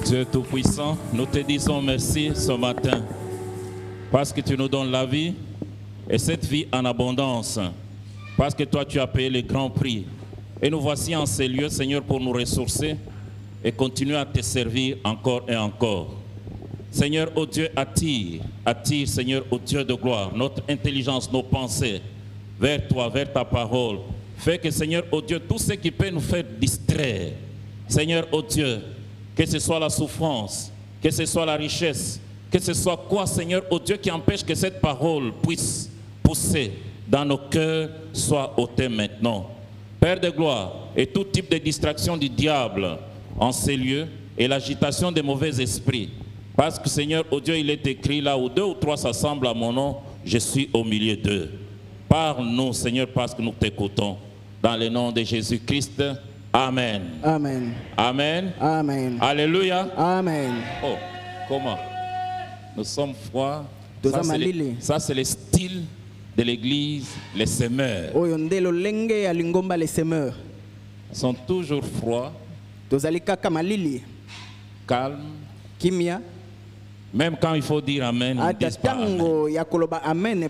Dieu Tout-Puissant, nous te disons merci ce matin parce que tu nous donnes la vie et cette vie en abondance. Parce que toi, tu as payé le grand prix. Et nous voici en ces lieux, Seigneur, pour nous ressourcer et continuer à te servir encore et encore. Seigneur, ô Dieu, attire, Seigneur, ô Dieu de gloire, notre intelligence, nos pensées vers toi, vers ta parole. Fais que, Seigneur, ô Dieu, tout ce qui peut nous faire distraire, Seigneur, ô Dieu, que ce soit la souffrance, que ce soit la richesse, que ce soit quoi, Seigneur, ô Dieu, qui empêche que cette parole puisse pousser dans nos cœurs, soit ôtée maintenant. Père de gloire, et tout type de distraction du diable en ces lieux, et l'agitation des mauvais esprits. Parce que, Seigneur, ô Dieu, il est écrit là où 2 ou 3 s'assemblent à mon nom, je suis au milieu d'eux. Parle-nous, Seigneur, parce que nous t'écoutons. Dans le nom de Jésus-Christ. Amen. Amen. Amen. Amen. Alléluia. Amen. Oh, comment? Nous sommes froids. Ça, c'est le style de l'église, les semeurs. Ils sont toujours froids, calmes. Même quand il faut dire Amen, ils disent pas Amen.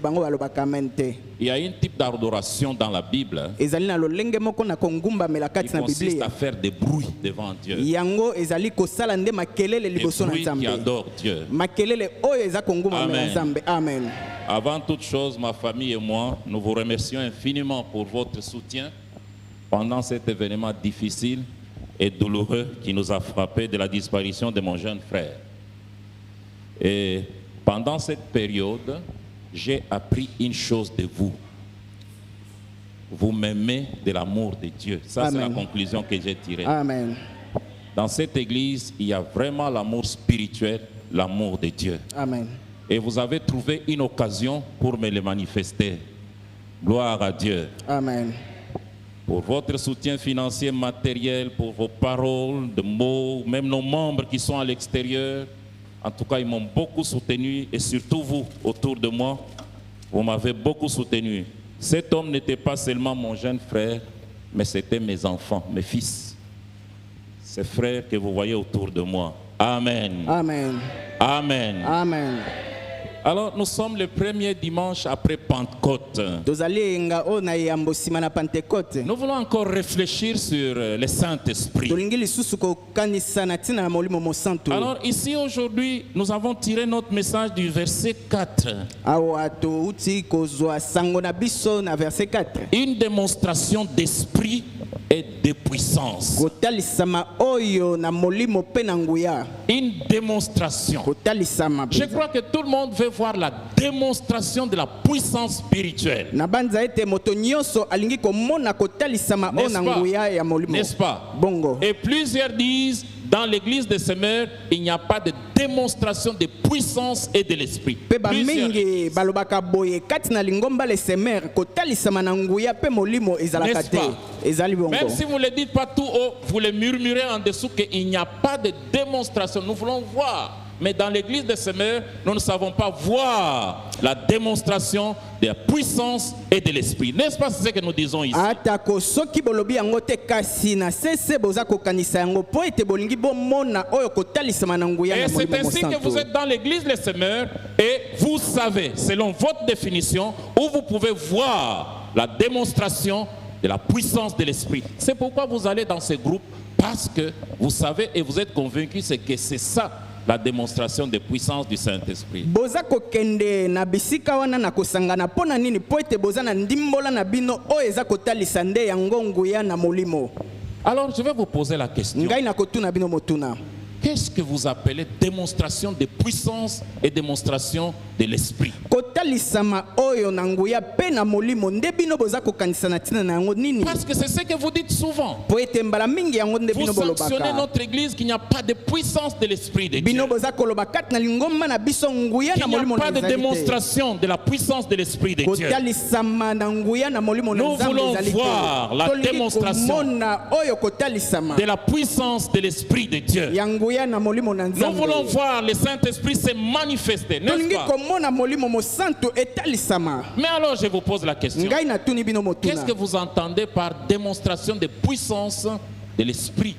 Il y a un type d'adoration dans la Bible qui consiste à faire des bruits devant Dieu. Des bruits qui adorent Dieu. Amen. Amen. Avant toute chose, ma famille et moi, nous vous remercions infiniment pour votre soutien pendant cet événement difficile et douloureux qui nous a frappé de la disparition de mon jeune frère. Et pendant cette période, j'ai appris une chose de vous. Vous m'aimez de l'amour de Dieu. Ça, c'est la conclusion que j'ai tirée. Amen. Dans cette église, il y a vraiment l'amour spirituel, l'amour de Dieu. Amen. Et vous avez trouvé une occasion pour me le manifester. Gloire à Dieu. Amen. Pour votre soutien financier, matériel, pour vos paroles, de mots, même nos membres qui sont à l'extérieur. En tout cas, ils m'ont beaucoup soutenu et surtout vous, autour de moi, vous m'avez beaucoup soutenu. Cet homme n'était pas seulement mon jeune frère, mais c'était mes enfants, mes fils. Ces frères que vous voyez autour de moi. Amen. Amen. Amen. Amen. Alors, nous sommes le premier dimanche après Pentecôte. Nous voulons encore réfléchir sur le Saint-Esprit. Alors, ici aujourd'hui, nous avons tiré notre message du verset 4. Une démonstration d'esprit et de puissance. Une démonstration. Je crois que tout le monde veut voir la démonstration de la puissance spirituelle. N'est-ce pas? Et plusieurs disent, dans l'église de Semeur, il n'y a pas de démonstration de puissance et de l'esprit. N'est-ce pas? Même si vous ne le dites pas tout haut, vous le murmurez en dessous qu'il n'y a pas de démonstration. Nous voulons voir. Mais dans l'église de Semeur, nous ne savons pas voir la démonstration de la puissance et de l'esprit. N'est-ce pas ce que nous disons ici? Et c'est ainsi que vous êtes dans l'église de Semeur et vous savez, selon votre définition, où vous pouvez voir la démonstration de la puissance de l'esprit. C'est pourquoi vous allez dans ces groupes, parce que vous savez et vous êtes convaincus que c'est ça la démonstration de puissance du Saint-Esprit. Alors je vais vous poser la question. Qu'est-ce que vous appelez démonstration de puissance et démonstration de l'esprit? Parce que c'est ce que vous dites souvent. Vous sanctionnez notre église qu'il n'y a pas de puissance de l'esprit de Dieu. Qu'il n'y a pas de démonstration de la puissance de l'esprit de Dieu. Nous voulons voir la démonstration de la puissance de l'esprit de Dieu. Nous voulons voir le Saint-Esprit se manifester, n'est-ce pas? Mais alors je vous pose la question. Qu'est-ce que vous entendez par démonstration de puissance de l'Esprit?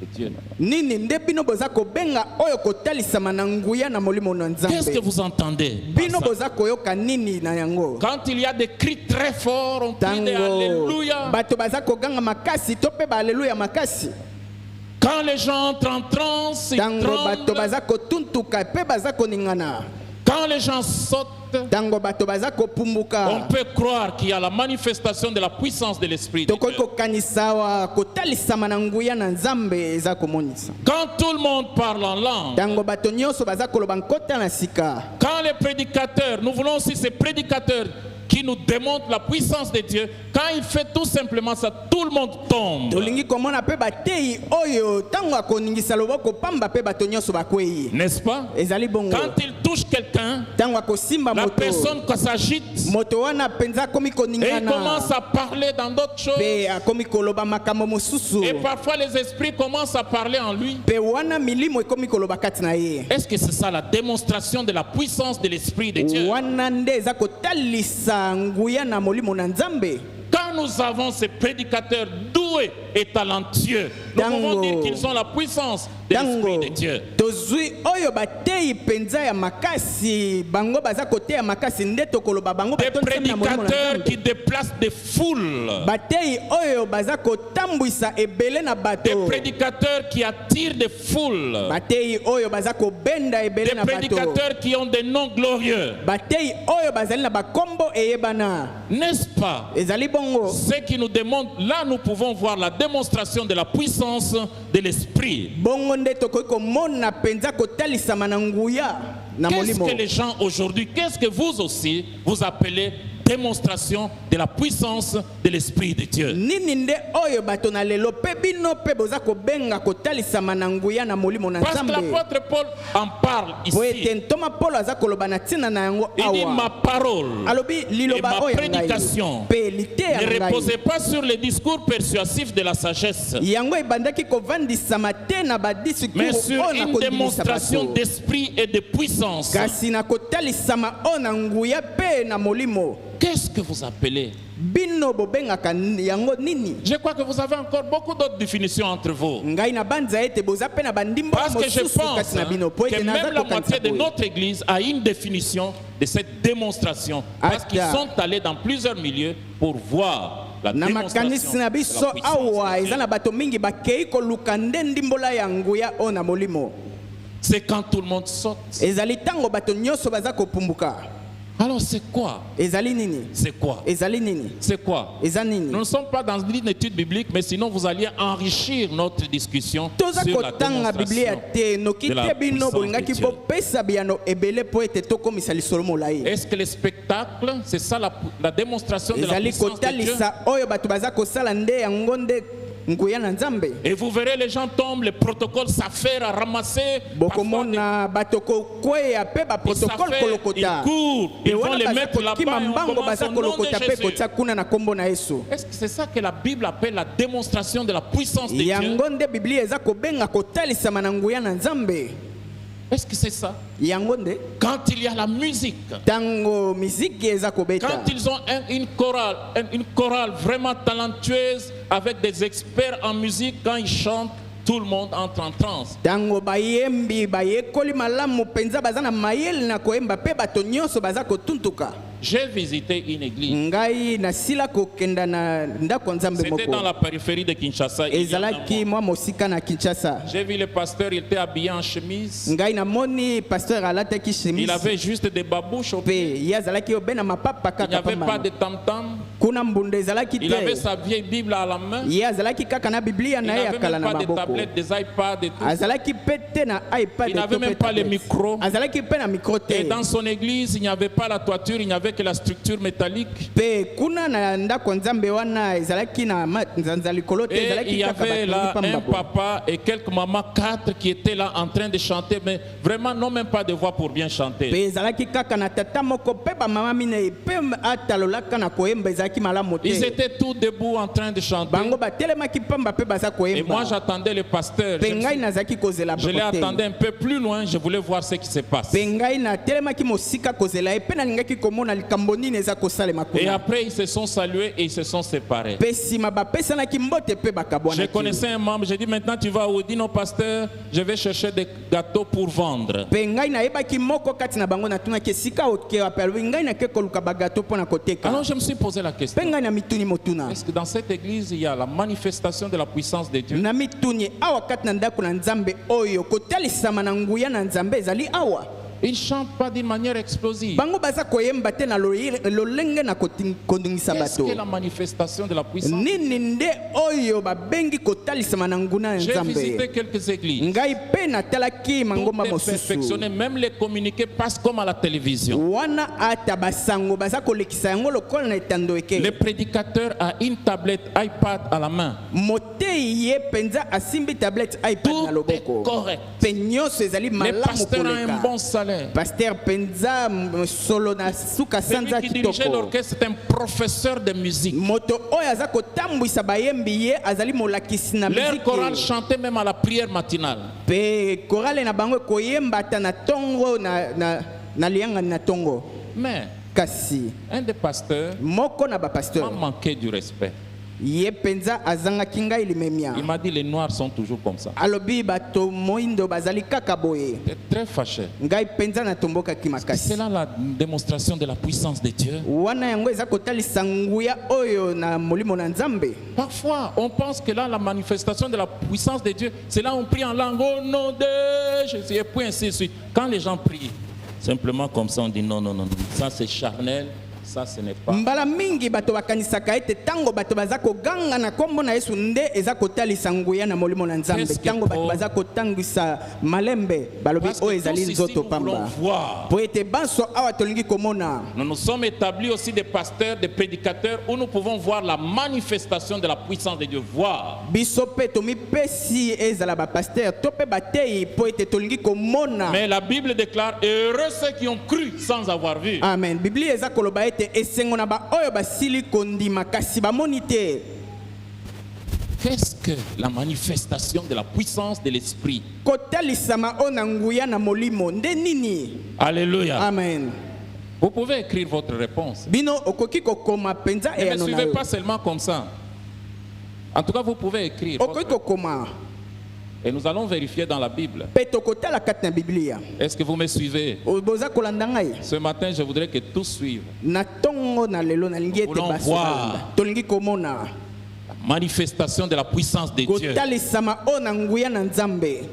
de Dieu. Nini nde bino boza kobenga oyo kotalisama na nguya na molimo na Nzambe. Qu'est-ce que vous entendez? Bino boza koyoka nini na yango? Quand il y a des cris très forts, on crie des alléluia. Bato baza koganga makasi to pe ba alléluia makasi. Quand les gens entrent en transe, ils tremblent. Quand les gens sautent, on peut croire qu'il y a la manifestation de la puissance de l'Esprit de Dieu. Quand tout le monde parle en langue, quand les prédicateurs, nous voulons aussi ces prédicateurs qui nous démontre la puissance de Dieu, quand il fait tout simplement ça, tout le monde tombe. N'est-ce pas? Quand il touche quelqu'un, la personne s'agite et il commence à parler dans d'autres choses. Et parfois les esprits commencent à parler en lui. Est-ce que c'est ça la démonstration de la puissance de l'Esprit de Dieu? Quand nous avons ces prédicateurs doués et talentueux, nous pouvons dire qu'ils ont la puissance de l'Esprit de Dieu. Des prédicateurs qui déplacent des foules. Des prédicateurs qui attirent des foules. Des prédicateurs qui ont des noms glorieux. N'est-ce pas? Ce qui nous démontre, là nous pouvons voir la démonstration de la puissance de l'Esprit. Qu'est-ce que les gens aujourd'hui, qu'est-ce que vous aussi, vous appelez démonstration de la puissance de l'Esprit de Dieu? Parce que l'apôtre Paul en parle ici. Il dit ma parole et ma prédication ne reposait pas sur les discours persuasifs de la sagesse, mais sur une démonstration d'esprit et de puissance. Qu'est-ce que vous appelez? Je crois que vous avez encore beaucoup d'autres définitions entre vous. Parce que je pense que même la moitié de notre église a une définition de cette démonstration. Parce qu'ils sont allés dans plusieurs milieux pour voir la démonstration de la puissance de Dieu. C'est quand tout le monde saute. Alors c'est quoi? C'est quoi? C'est quoi? Nous ne sommes pas dans une étude biblique, mais sinon vous alliez enrichir notre discussion sur la démonstration de la puissance de Dieu. Est-ce que le spectacle, c'est ça la démonstration de la puissance de Dieu? Et vous verrez, les gens tombent, les protocoles s'affairent à ramasser. Ils courent, ils vont les mettre là-bas et on commence au nom de Jésus. Est-ce que c'est ça que la Bible appelle la démonstration de la puissance de Dieu? Est-ce que c'est ça? Quand il y a la musique, quand ils ont une chorale vraiment talentueuse avec des experts en musique, quand ils chantent, tout le monde entre en transe. J'ai visité une église. C'était dans la périphérie de Kinshasa. J'ai vu le pasteur, il était habillé en chemise. Il avait juste des babouches au pied. Il n'y avait pas de tam-tam. Il avait sa vieille Bible à la main. Il n'avait même pas de tablettes, des iPads et tout. Il n'avait même pas les micros. Et dans son église, il n'y avait pas la toiture, il n'y avait que la structure métallique. Et il y avait là un papa et quelques mamans, 4 qui étaient là en train de chanter, mais vraiment n'ont même pas de voix pour bien chanter. Ils étaient tous debout en train de chanter. Et moi j'attendais le pasteur. Je l'ai attendu un peu plus loin, je voulais voir ce qui se passe. likambo nini eza kosalema Et kuna. après, ils se sont salués et ils se sont séparés. Pe nsima bapesanaki mbote pe Je bakabwanaki. connaissais un membre, j'ai dit maintenant tu vas où? Il dit non pasteur, je vais chercher des gâteaux pour vendre. Pe ngai nayebaki moko kati na bango natunaki esika okewa pe alobi ngai nake koluka bagato mpo na koteka. Alors je me suis posé la question. Pe ngai na mituni motuna. Est-ce que dans cette église, il y a la manifestation de la puissance de Dieu? Na mituni awa kati na ndako na nzambe oyo kotalisama na nguya na nzambe ezali awa. Ils ne chantent pas d'une manière explosive. Bango baza koyemba te na lolenge na kondungisa Qu'est-ce bato. que la manifestation de la puissance? Nini nde oyo babengi kotalisama na nguna na J'ai nzambe. visité quelques églises. Ngai pe natalaki mangomba Tout est mosusu. perfectionné, même les communiqués passent comme à la télévision. Wana ata basango baza kolekisa yango lokola na etando eke. Le prédicateur a une tablette iPad à la main. Motei ye penza asimbi tablette iPad na Tout est loboko. correct. Pe nyonso ezali Le malamu pasteur a un koleka. bon salaire. Pasteur penza solo na suka sanza Celui qui dirigeait kitoko. l'orchestre, c'est un professeur de musique. Moto oyo aza kotambwisa bayembi ye azali molakisi na Leur chorale muziki. chantait même à la prière matinale. Pe korale na bango koyemba ata na tongo na lianga na tongo. Mais Kasi un des pasteurs moko na m'a bapasteur manqué du respect. ye penza azangaki ngai limemia. Il m'a dit les noirs sont toujours comme ça. Alobi bato moindo bazali kaka boye. J'étais très fâché. Ngai penza natombokaki makasi. C'est là la démonstration de la puissance de Dieu. Wana yango eza kotalisa nguya oyo na molimo na nzambe. Parfois, on pense que là, la manifestation de la puissance de Dieu, c'est là où on prie en langue, au nom de Jésus, et puis ainsi de suite. Quand les gens prient, simplement comme ça, on dit non, non, non, non. Ça c'est charnel, ça ce n'est pas. Mbala mingi bato bakanisaka ete tango bato baza koganga na kombo na Yesu nde eza kotalisa nguya na molimo na nzambe. Qu'est-ce que Tango bato Paul- baza kotangisa malembe balobi Parce que oyo tous ezali ici, nzoto nous voulons pamba. voir. Po ete banso awa tolingi komona. Nous nous sommes établis aussi des pasteurs, des prédicateurs, où nous pouvons voir la manifestation de la puissance de Dieu. Voir. Biso pe tomipesi ezala bapasteur to pe batei po ete tolingi komona. Mais la Bible déclare, heureux ceux qui ont cru sans avoir vu. Amen. Biblia eza koloba ete esengo na ba oyo basili kondima kasi bamoni te. Qu'est-ce que la manifestation de la puissance de l'Esprit? Kotalisama o na nguya na molimo nde nini? Alléluia. Amen. Vous pouvez écrire votre réponse. Bino okoki kokoma penza Ne me eyano na suivez yo. pas seulement comme ça. En tout cas, vous pouvez écrire. Okoki votre- kokoma Et nous allons vérifier dans la Bible. pe tokotala kati na Biblia. Est-ce que vous me suivez? Boza kolanda ngai. Ce matin, je voudrais que tous suivent. Na tongo na lelo nalingi ete Voulons baso voir. balanda. Tolingi komona. La manifestation de la puissance de Dieu. Kotalisama o na nguya na nzambe.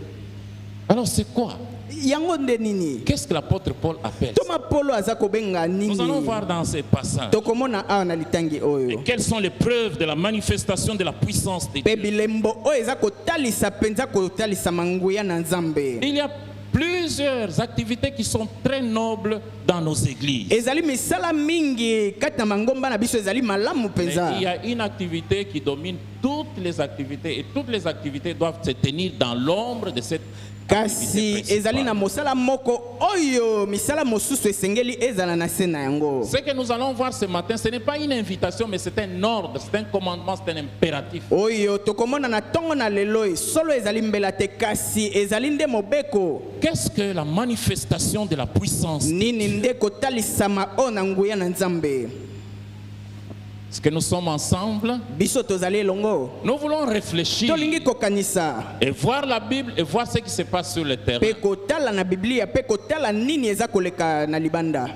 Alors, c'est quoi? Yango nde nini? Qu'est-ce que l'apôtre Paul appelle ça? Toma Polo aza kobenga nini? Nous allons voir dans ces passages. Tokomona awa na litangi Et oyo. quelles sont les preuves de la manifestation de la puissance de Pe Dieu? bilembo oyo eza kotalisa penza kotalisa manguya na nzambe. Il y a plusieurs activités qui sont très nobles dans nos églises. Ezali misala mingi kati na mangomba na biso ezali malamu Mais penza. il y a une activité qui domine toutes les activités et toutes les activités doivent se tenir dans l'ombre de cette Kasi activité ezali na principale. mosala moko oyo misala mosusu esengeli ezala na se na yango. Ce que nous allons voir ce matin, ce n'est pas une invitation, mais c'est un ordre, c'est un commandement, c'est un impératif. Oyo tokomona na tongo na lelo solo ezali mbela te kasi ezali nde mobeko. Qu'est-ce que la manifestation de la puissance? Nini nde kotalisama o na nguya na nzambe. Est-ce que nous sommes ensemble? Biso tozali elongo. Nous voulons réfléchir Tolingi kokanisa. et voir la Bible et voir ce qui se passe sur le terrain. Pe kotala na Biblia pe kotala nini eza koleka na libanda.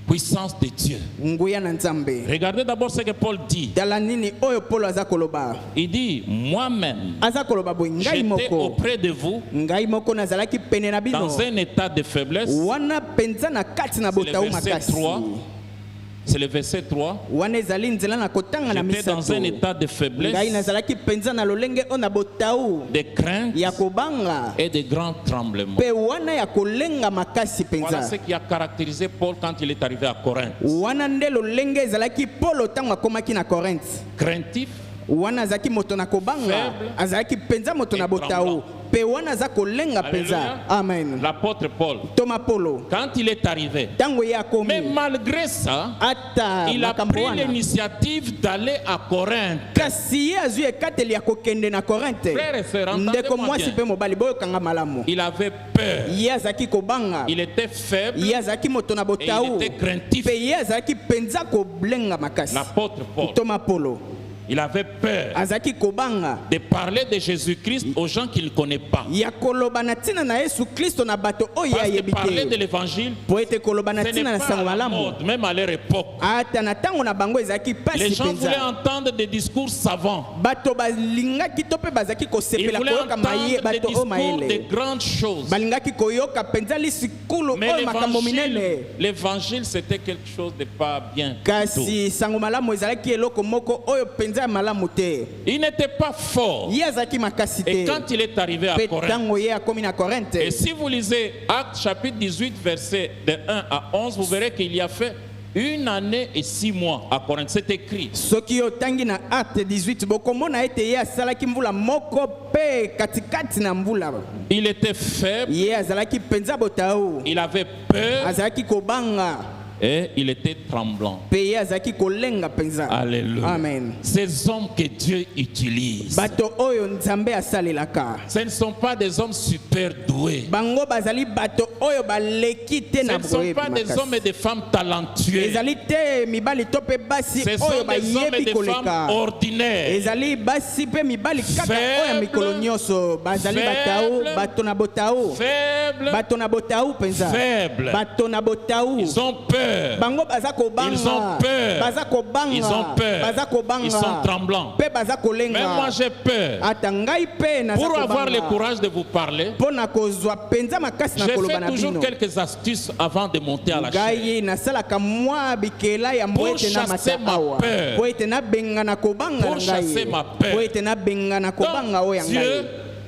Puissance de Dieu. Nguya na nzambe. Regardez d'abord ce que Paul dit. Tala nini oyo Polo aza koloba. Il dit, moi-même, Aza koloba boy ngai j'étais moko. auprès de vous Ngai moko nazalaki pene na bino. dans un état de faiblesse. Wana penza na kati na C'est le botau verset makasi. 3. C'est le verset 3. Wana ezali nzela na kotanga na J'étais dans misato. un état de Ngai faiblesse, nazalaki penza na lolenge o na botau de crainte ya kobanga. et de grands tremblements. Pe wana ya kolenga makasi Voilà penza. ce qui a caractérisé Paul quand il est arrivé à Corinthe. Wana nde lolenge ezalaki Polo tango akomaki na Corinthe. Craintif, wana azaki moto na kobanga faible azaki penza moto na et botao tremblant. pe wana za kolenga penza. Alléluia. Amen. L'apôtre Paul, Thomas Polo quand il est arrivé, tango ya mais komi malgré ça, ata il a makambo pris wana l'initiative d'aller à Corinthe. kasi ye azwi ekateli ya kokende na Korinte. Frères et sœurs, Ndeko entendez-moi mwasi bien. pe mobali boyokanga malamu. Il avait peur, Ye azaki kobanga. il était faible, Ye azaki moto na et botao. il était craintif. Pe ye azaki penza koblenga makasi. L'apôtre Paul, Thomas Polo il avait peur azaki kobanga de parler de Jésus-Christ aux gens qu'il ne connaît pas. ya koloba na ntina na Yesu Kristo na bato oyo Parce que ayebi parler de te. l'évangile, Po ete koloba na ce n'est ntina na pas sango à la malamu mode, même à leur époque. ata na ntango na bango ezalaki Les pasi gens voulaient penza. entendre des discours savants. Bato balingaki to mpe bazaki Ils kosepela voulaient koyoka entendre des bato oyo discours de mayele grandes choses. balingaki koyoka penza lisikulu Mais oyo makambo minene. l'évangile, c'était quelque chose de pas bien. du tout. Kasi sango malamu ezalaki eloko moko oyo penza ya malamu te. Il n'était pas fort. Ye azalaki makasi Et te. quand il est arrivé à Pe Corinthe, ntango ye akomi na Korinte. et si vous lisez Actes chapitre 18, verset de 1 à 11, vous verrez qu'il y a fait 1 année et 6 mois à Corinthe. C'est écrit. Soki otangi na Acte 18 bokomona ete ye asalaki mvula moko pe katikati na mvula. Il était faible, Ye azalaki penza botao. il avait peur Azalaki kobanga et il était tremblant. pe ye azalaki kolenga penza. Alléluia. Amen. Ces hommes que Dieu utilise, Bato oyo nzambe asalelaka. ce ne sont pas des hommes super doués. Bango bazali bato oyo baleki te Ce na ne sont boyebi pas des makasi. hommes et des femmes talentueux. Ezali te mibali to pe basi Ce oyo sont des hommes et bayebi des koleka. femmes ordinaires. Ezali basi pe mibali kaka Faible, oyo ya mikolo nyonso bazali batao faible, bato na botao Faibles, bato na botao penza faibles. bato na botao Ils ont peur. bango baza kobanga Ils ont peur. baza kobanga Ils ont peur. baza kobanga Ils sont tremblants. pe baza Mais moi kolenga j'ai peur. ata ngai pe naza Pour avoir le kobanga courage de vous parler, mpo na kozwa penza makasi na j'ai koloba fait na toujours bino quelques astuces avant de monter à la chaîne. ngai nasalaka mwa bikela ya mbo Pour ete na chasser mata ma awa peur. po ete nabenga na kobanga Pour na chasser ngai ma peur. po ete nabenga na kobanga Donc, oyo ya Dieu ngai.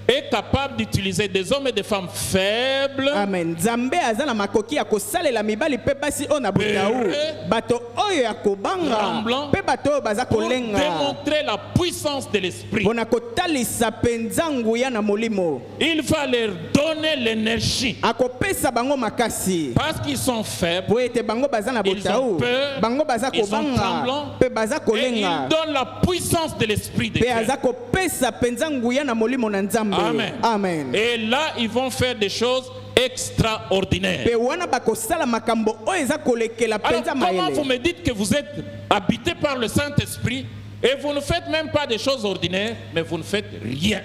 est capable d'utiliser des hommes et des femmes faibles, Amen. Nzambe aza na makoki ya kosalela mibali pe basi oyo na botau Peureux, bato oyo ya kobanga tremblant, pe bato oyo baza pour kolenga démontrer la puissance de l'esprit. mpona kotalisa penza nguya na molimo Il va leur donner l'énergie. akopesa bango makasi Parce qu'ils sont faibles, po ete bango baza na ils ont botau peur, bango baza ils sont kobanga tremblants, pe baza et kolenga il donne la puissance de l'esprit de pe Dieu. aza kopesa penza nguya na molimo na nzambe. Amen. Amen. Et là, ils vont faire des choses extraordinaires. pe wana bakosala makambo oyo eza kolekela Alors, penza comment vous mayele. me dites que vous êtes habité par le Saint-Esprit et vous ne faites même pas des choses ordinaires, mais vous ne faites rien?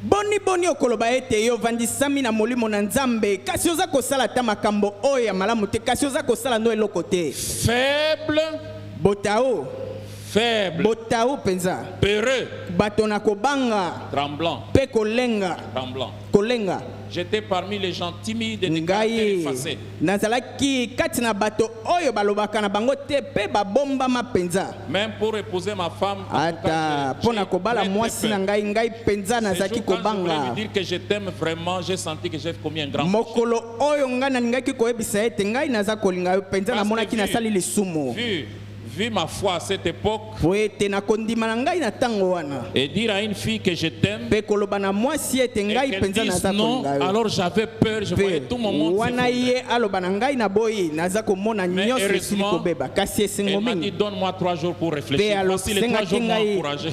boni okoloba ete yo vandisami na molimo na nzambe kasi oza kosala ata makambo oyo ya malamu te kasi oza kosala no eloko te. Faible, Botao faible, botao penza peureux, bato na kobanga tremblant, pe kolenga kolenga. J'étais parmi les gens timides et de caractère ngai effacé. nazalaki kati na bato oyo balobaka na bango te pe babombama penza Même pour épouser ma femme, en tout ata cas, mpo na kobala très, mwasi très na peur. ngai penza Ce nazalaki jour, quand je voulais kobanga. lui dire que je t'aime vraiment, j'ai senti que j'ai commis un grand péché. mokolo oyo ngai nalingaki koyebisa ete ngai naza kolinga yo penza Parce que namonaki nasali lisumu vu ma foi à cette époque, po ete nakondima na ngai na ntango wana et dire à une fille que je t'aime, mpe koloba na mwasi ete et ngai qu'elle penza dise naza non, kolinga yo alors j'avais peur, je voyais tout mon monde wana s'effondrer. ye aloba na ngai na boyi naza komona Mais nyonso esili heureusement, kobeba kasi esengo Elle m'a dit, mingi donne-moi 3 jours pour mpe réfléchir. Voici les 3 jours alosengaki m'ont ngai encouragé.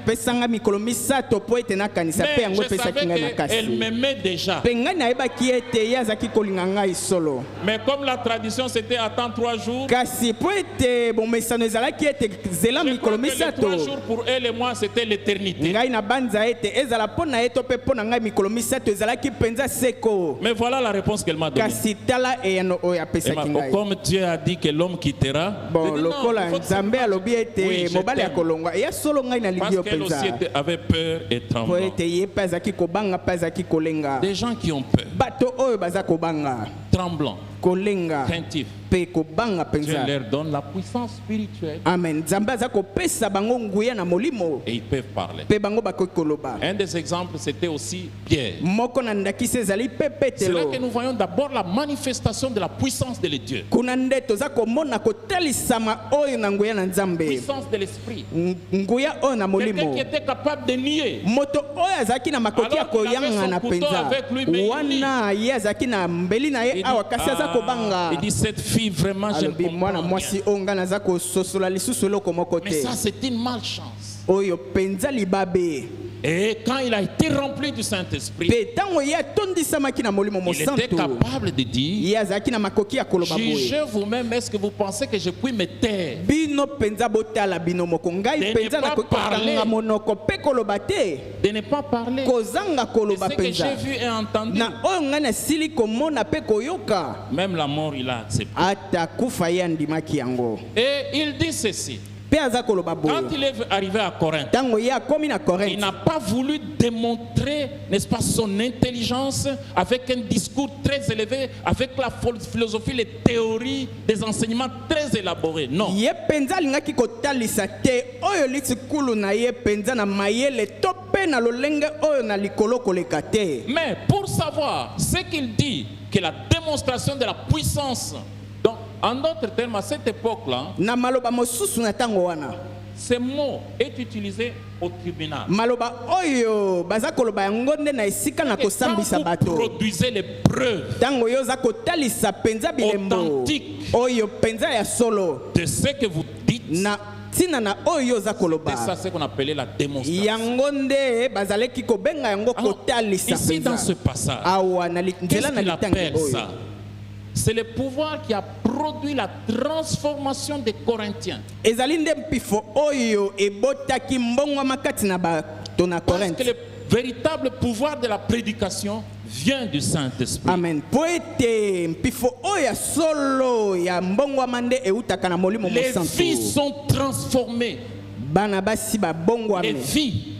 pesanga mikolo misato po ete nakanisa mpe Mais yango je epesaki ngai savais qu'elle makasi m'aimait déjà. mpe ngai nayebaki ete ye azalaki kolinga ngai solo. Mais comme la tradition c'était attendre 3 jours, kasi po ete bomesano ezalaki ete zela je mikolo crois que les 3 misato jours pour elle et moi c'était l'éternité. ngai na banza ete ezala mpo na ye to mpe mpo na ngai mikolo misato ezalaki mpenza seko. Mais voilà la réponse qu'elle m'a donnée. kasi tala eyano oyo Elle m'a apesaki dit, ngai. comme Dieu a dit que l'homme quittera, bon j'ai dit, non, lokola il faut que nzambe ça alobi marche. ete Oui, je mobali t'aime. akolongwa eya solo ngai nalingi Parce yo qu'elle aussi mpenza avait peur et po tremblant. ete ye mpe azalaki kobanga mpe azalaki kolenga Des gens qui ont peur, bato oyo baza kobanga tremblant, kolenga craintif. pe kobanga Dieu penza. leur donne la puissance spirituelle Amen. Nzambe aza kopesa bango nguya na molimo et ils peuvent parler. pe bango bakoki koloba. Un des exemples, c'était aussi Pierre. Moko na ndakisi ezali pe C'est là Petelo. que nous voyons d'abord la manifestation de la puissance de Dieu. Kuna nde toza komona kotalisama oyo na nguya na Nzambe. Puissance de l'esprit. Nguya oyo na Quelqu'un molimo. qui était capable de nier. Moto oyo azalaki na makoki ya Alors qu'il avait koyanga son na couteau penza. avec lui, mais il Wana ye azalaki na mbeli na ye awa kasi aza kobanga. il dit cette fille vraiment je ne Alobi mwana comprends mwasi rien. oyo nga naza kososola lisusu eloko moko Mais te. ça c'est une malchance. Oyo penza libabe. Et quand il a été rempli du Saint-Esprit, Pe tango ye atondisamaki na molimo il était mosantu. capable de dire, Ye azalaki na makoki ya koloba boye. jugez vous-même, est-ce que vous pensez que je puis me taire? Bino penza botala bino moko ngai De penza ne na pas kokanga parler. monoko pe koloba te. De ne pas parler. Kozanga C'est koloba ce que penza. j'ai vu et entendu. Na oyo ngai nasili komona pe koyoka. Même la mort, il a accepté. Ata kufa ye andimaki yango. Et il dit ceci. Pe aza koloba boye. Quand il est arrivé à Corinthe, Tango ye akomi na il Corinthe. n'a pas voulu démontrer, n'est-ce pas, son intelligence avec un discours très élevé, avec la philosophie, les théories, des enseignements très élaborés. Non. Ye penza alingaki kotalisa te oyo litikulu na ye penza na mayele to pe na lolenge oyo na likolo koleka te. Mais pour savoir ce qu'il dit, que la démonstration de la puissance, donc en d'autres termes, à cette époque-là, Na maloba mosusu na tango wana. ce mot est utilisé au tribunal. Maloba oyo baza koloba yango nde na esika na Et quand kosambisa vous bato. produisez les preuves Tango yo za kotalisa penza bilembo Authentique. oyo penza ya solo de ce que vous dites, na tina na oyo za c'est ça koloba. ce qu'on appelait la démonstration. Yango nde bazaleki kobenga yango Alors, kotalisa ici dans penza. ce passage, Awa na qu'est-ce nzela na qu'il litangi appelle oyo. ça? C'est le pouvoir qui a produit la transformation des Corinthiens. Ezali nde mpifo oyo ebotaki mbongwa makati na bato na Parce Corinthe. que le véritable pouvoir de la prédication vient du Saint-Esprit. Amen. Po ete mpifo oyo ya solo ya mbongwama nde eutaka na molimo Les mosantu. vies sont transformées. Bana basi babongwame.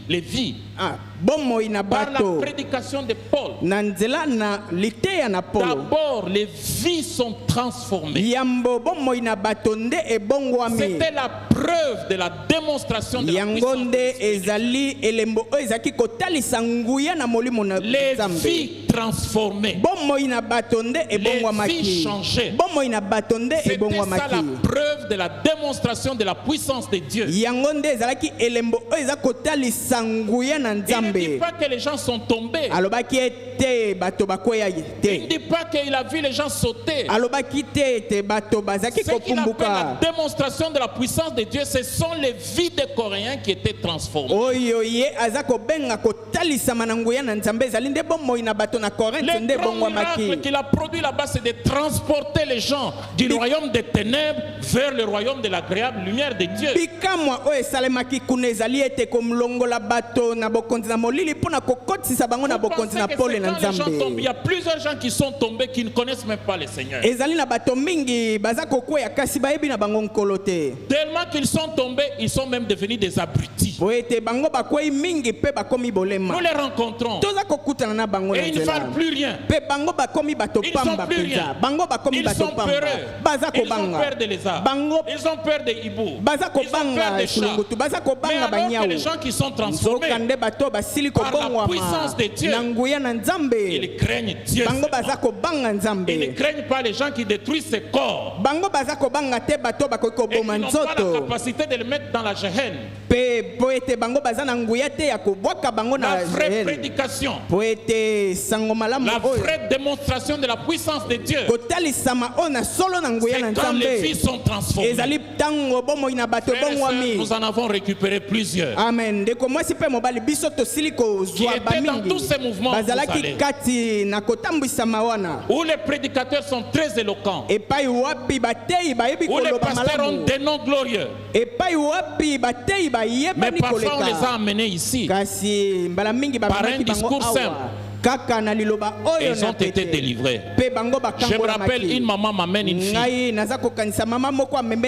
Les vies, Ah, bomoi na par la bato. prédication de Paul. Na nzela na liteya na Polo. D'abord, les vies sont transformées. Yambo bomoi na bato nde ebongwami. C'était la preuve de la démonstration de la Yango puissance. nde ezali elembo oyo ezalaki kotalisa nguya na molimo na Les Nzambe. vies transformées. Bomoi na bato nde vies ebongwamaki. changées. Bomoi na bato nde C'était ça ebongwamaki. la preuve de la démonstration de la puissance de Dieu. Yango nde ezalaki elembo oyo eza kotalisa nguya na Il ne dit Nzambe. pas que les gens sont tombés. Alobaki ete bato bakwea Il ne te. dit pas qu'il a vu les gens sauter. Alobaki te ete bato bazaki Ce qu'il appelle la kopumbuka. démonstration de la puissance de Dieu, ce sont les vies des Coréens qui étaient transformées. Oyo ye aza kobenga kotalisama na nguya na Nzambe ezali nde bomoi na bato na Corinthe Le nde grand miracle bongwamaki. qu'il a produit là-bas, c'est de transporter les gens du royaume des ténèbres vers le royaume de l'agréable lumière de Dieu. bikamwa oyo esalemaki kuna ezali ete komlongola bato na bokonzi na molili mpona kokotisa bango na Vous bokonzi pensez na que pole c'est na quand les gens tombent, il Nzambe. y a plusieurs gens qui sont tombés qui ne connaissent même pas le Seigneur. Ezali na bato mingi baza kokweya kasi bayebi na bango nkolo te. Tellement qu'ils sont tombés, ils sont même devenus des abrutis. Po ete bango bakwei mingi mpe bakomi bolema. Nous les rencontrons Toza kokutana na bango na et ils ne nzela. valent plus rien. Pe bango bakomi bato Ils pamba sont plus penza. rien. Bango bakomi Ils bato sont pamba. peureux. Baza Ils ont kobanga. peur des lézards. Bango Ils ont peur des hiboux. baza Ils ont peur kobanga des chats. sulungutu. Baza Mais kobanga alors que banyawu. les gens qui sont transformés, Nzokande bato basili par la kobongwama. puissance de Dieu, Na nguya na Nzambe. ils craignent Dieu. Bango seulement. baza kobanga Ils ne Nzambe. craignent pas les gens qui détruisent ces corps. Bango baza kobanga te bato bakoki Et qui koboma n'ont pas la nzoto. capacité de le mettre dans la Gehenne. Pe po ete bango baza na nguya te ya kobwaka bango La na vraie Israel. prédication, Po ete sango malamu la oyo vraie démonstration de la puissance de Dieu, kotalisama oyo na solo na nguya na c'est quand les vies Nzambe. sont transformées. Ezali tango bomoi na bato Frères et sœurs, bongwami. nous en avons récupéré plusieurs. Amen. Ndeko mwasi mpe mobali biso tosili Qui kozwa étaient dans tous ces bamingi mouvements, vous bazalaki savez, kati na kotambwisama wana où les prédicateurs sont très éloquents, epai wapi bateyi bayebi où les koloba pasteurs ont malamu des noms glorieux. epai wapi bateyi Mais bayebani parfois on les a koleka amenés ici kasi mbala mingi par un babimaki bango discours simple. awa kaka na liloba oyo ils ont été délivrés. Je me rappelle, une maman m'amène une fille.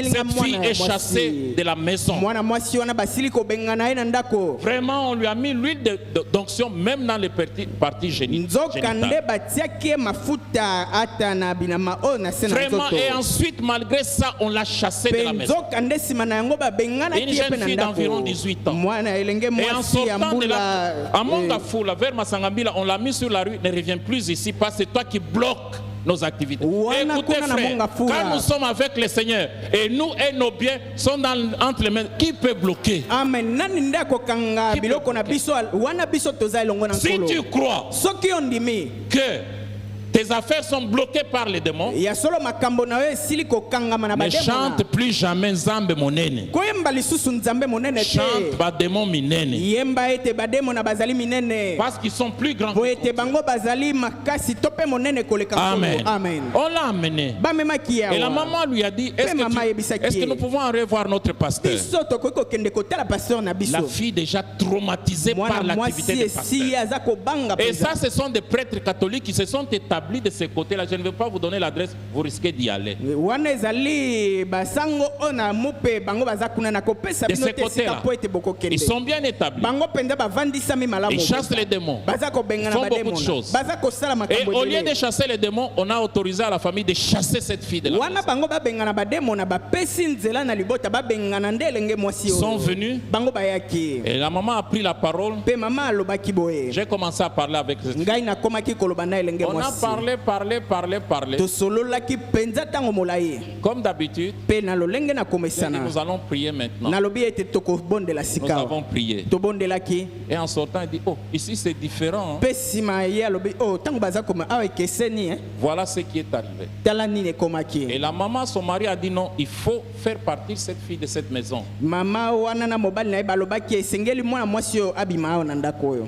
Cette fille est chassée de la maison. Vraiment, on lui a mis l'huile d'onction même dans les parties génitales. Vraiment, et ensuite, malgré ça, on l'a chassée de la maison. Une jeune fille d'environ 18 ans. Et en sortant de là, à Mongafula, vers Masangambila, on l'a mis sur la rue, ne revient plus ici parce que c'est toi qui bloques nos activités. Écoutez frère, quand nous sommes avec le Seigneur et nous et nos biens sont entre les mains, qui peut bloquer? Amen. Si tu crois que tes affaires sont bloquées par les démons, ne chante plus jamais Nzambe monene. Chante ba démon minene. Parce qu'ils sont plus grands. Amen. Amen. On l'a amené. Et la maman lui a dit, est-ce que nous pouvons revoir notre pasteur? La fille déjà traumatisée par l'activité du pasteur. Et ça, ce sont des prêtres catholiques qui se sont établis de ce côté-là. Je ne vais pas vous donner l'adresse, vous risquez d'y aller. De ce côté-là, ils sont bien établis. Ils chassent les démons. Ils font beaucoup de choses. Et au lieu de chasser les démons, on a autorisé à la famille de chasser cette fille de la maison. Ils sont venus et la maman a pris la parole. J'ai commencé à parler avec cette fille. On a parlé. Comme d'habitude, nous allons prier maintenant. Nous avons prié. Et en sortant, il dit, oh, ici c'est différent. Voilà ce qui est arrivé. Et la maman, son mari a dit non, il faut faire partir cette fille de cette maison.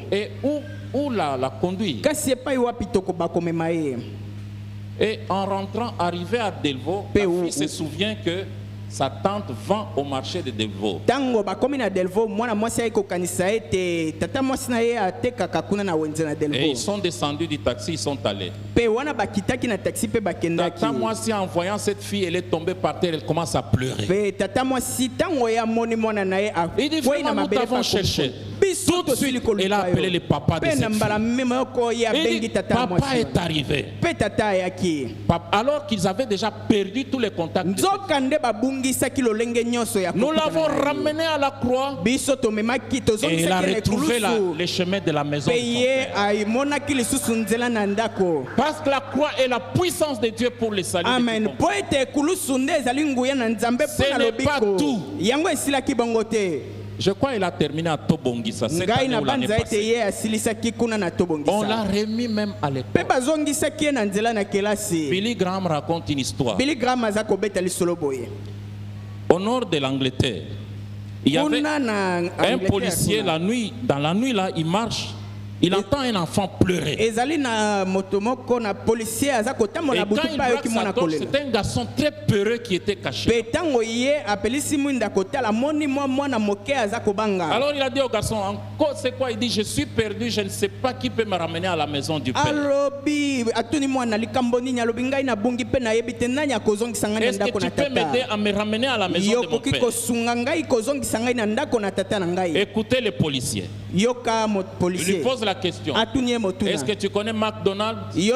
Et où la conduire? Et en rentrant, arrivé à Delvaux, la fille se souvient que sa tante vend au marché de Delvaux. Et ils sont descendus du taxi, ils sont allés. Tata Moissi, en voyant cette fille, elle est tombée par terre, elle commence à pleurer. Il dit, vraiment, nous t'avons cherché. Tout de suite, elle a appelé le papa de cette fille. Il dit, papa est arrivé. Alors qu'ils avaient déjà perdu tous les contacts. Nous l'avons ramené à la croix et il a retrouvé les chemins de la maison. Parce que la croix est la puissance de Dieu pour le salut. Amen. Ce n'est pas tout. Je crois qu'il a terminé à Tobongisa. Cette année où l'année passée. On l'a remis même à l'époque. Billy Graham raconte une histoire. Au nord de l'Angleterre, il y avait un policier dans la nuit là, il marche. Il entend un enfant pleurer. Et quand il braque sa torche, c'était un garçon très peureux qui était caché. Alors il a dit au garçon, encore c'est quoi? Il dit, je suis perdu, je ne sais pas qui peut me ramener à la maison du Père. Est-ce que tu peux m'aider à me ramener à la maison de mon Père? Écoutez le policier. Il lui pose la question. Est-ce que tu connais McDonald? Il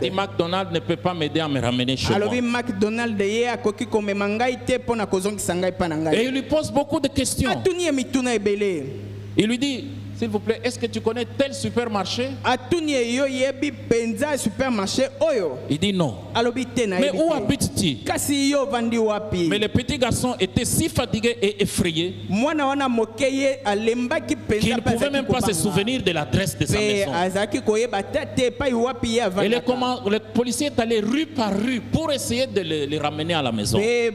dit, McDonald ne peut pas m'aider à me ramener chez moi. Et il lui pose beaucoup de questions. Il lui dit, s'il vous plaît, est-ce que tu connais tel supermarché? Il dit non. Mais où habites-tu? Mais le petit garçon était si fatigué et effrayé qu'il ne pouvait même pas se souvenir de l'adresse de sa maison. Et le policier est allé rue par rue pour essayer de le ramener à la maison. Il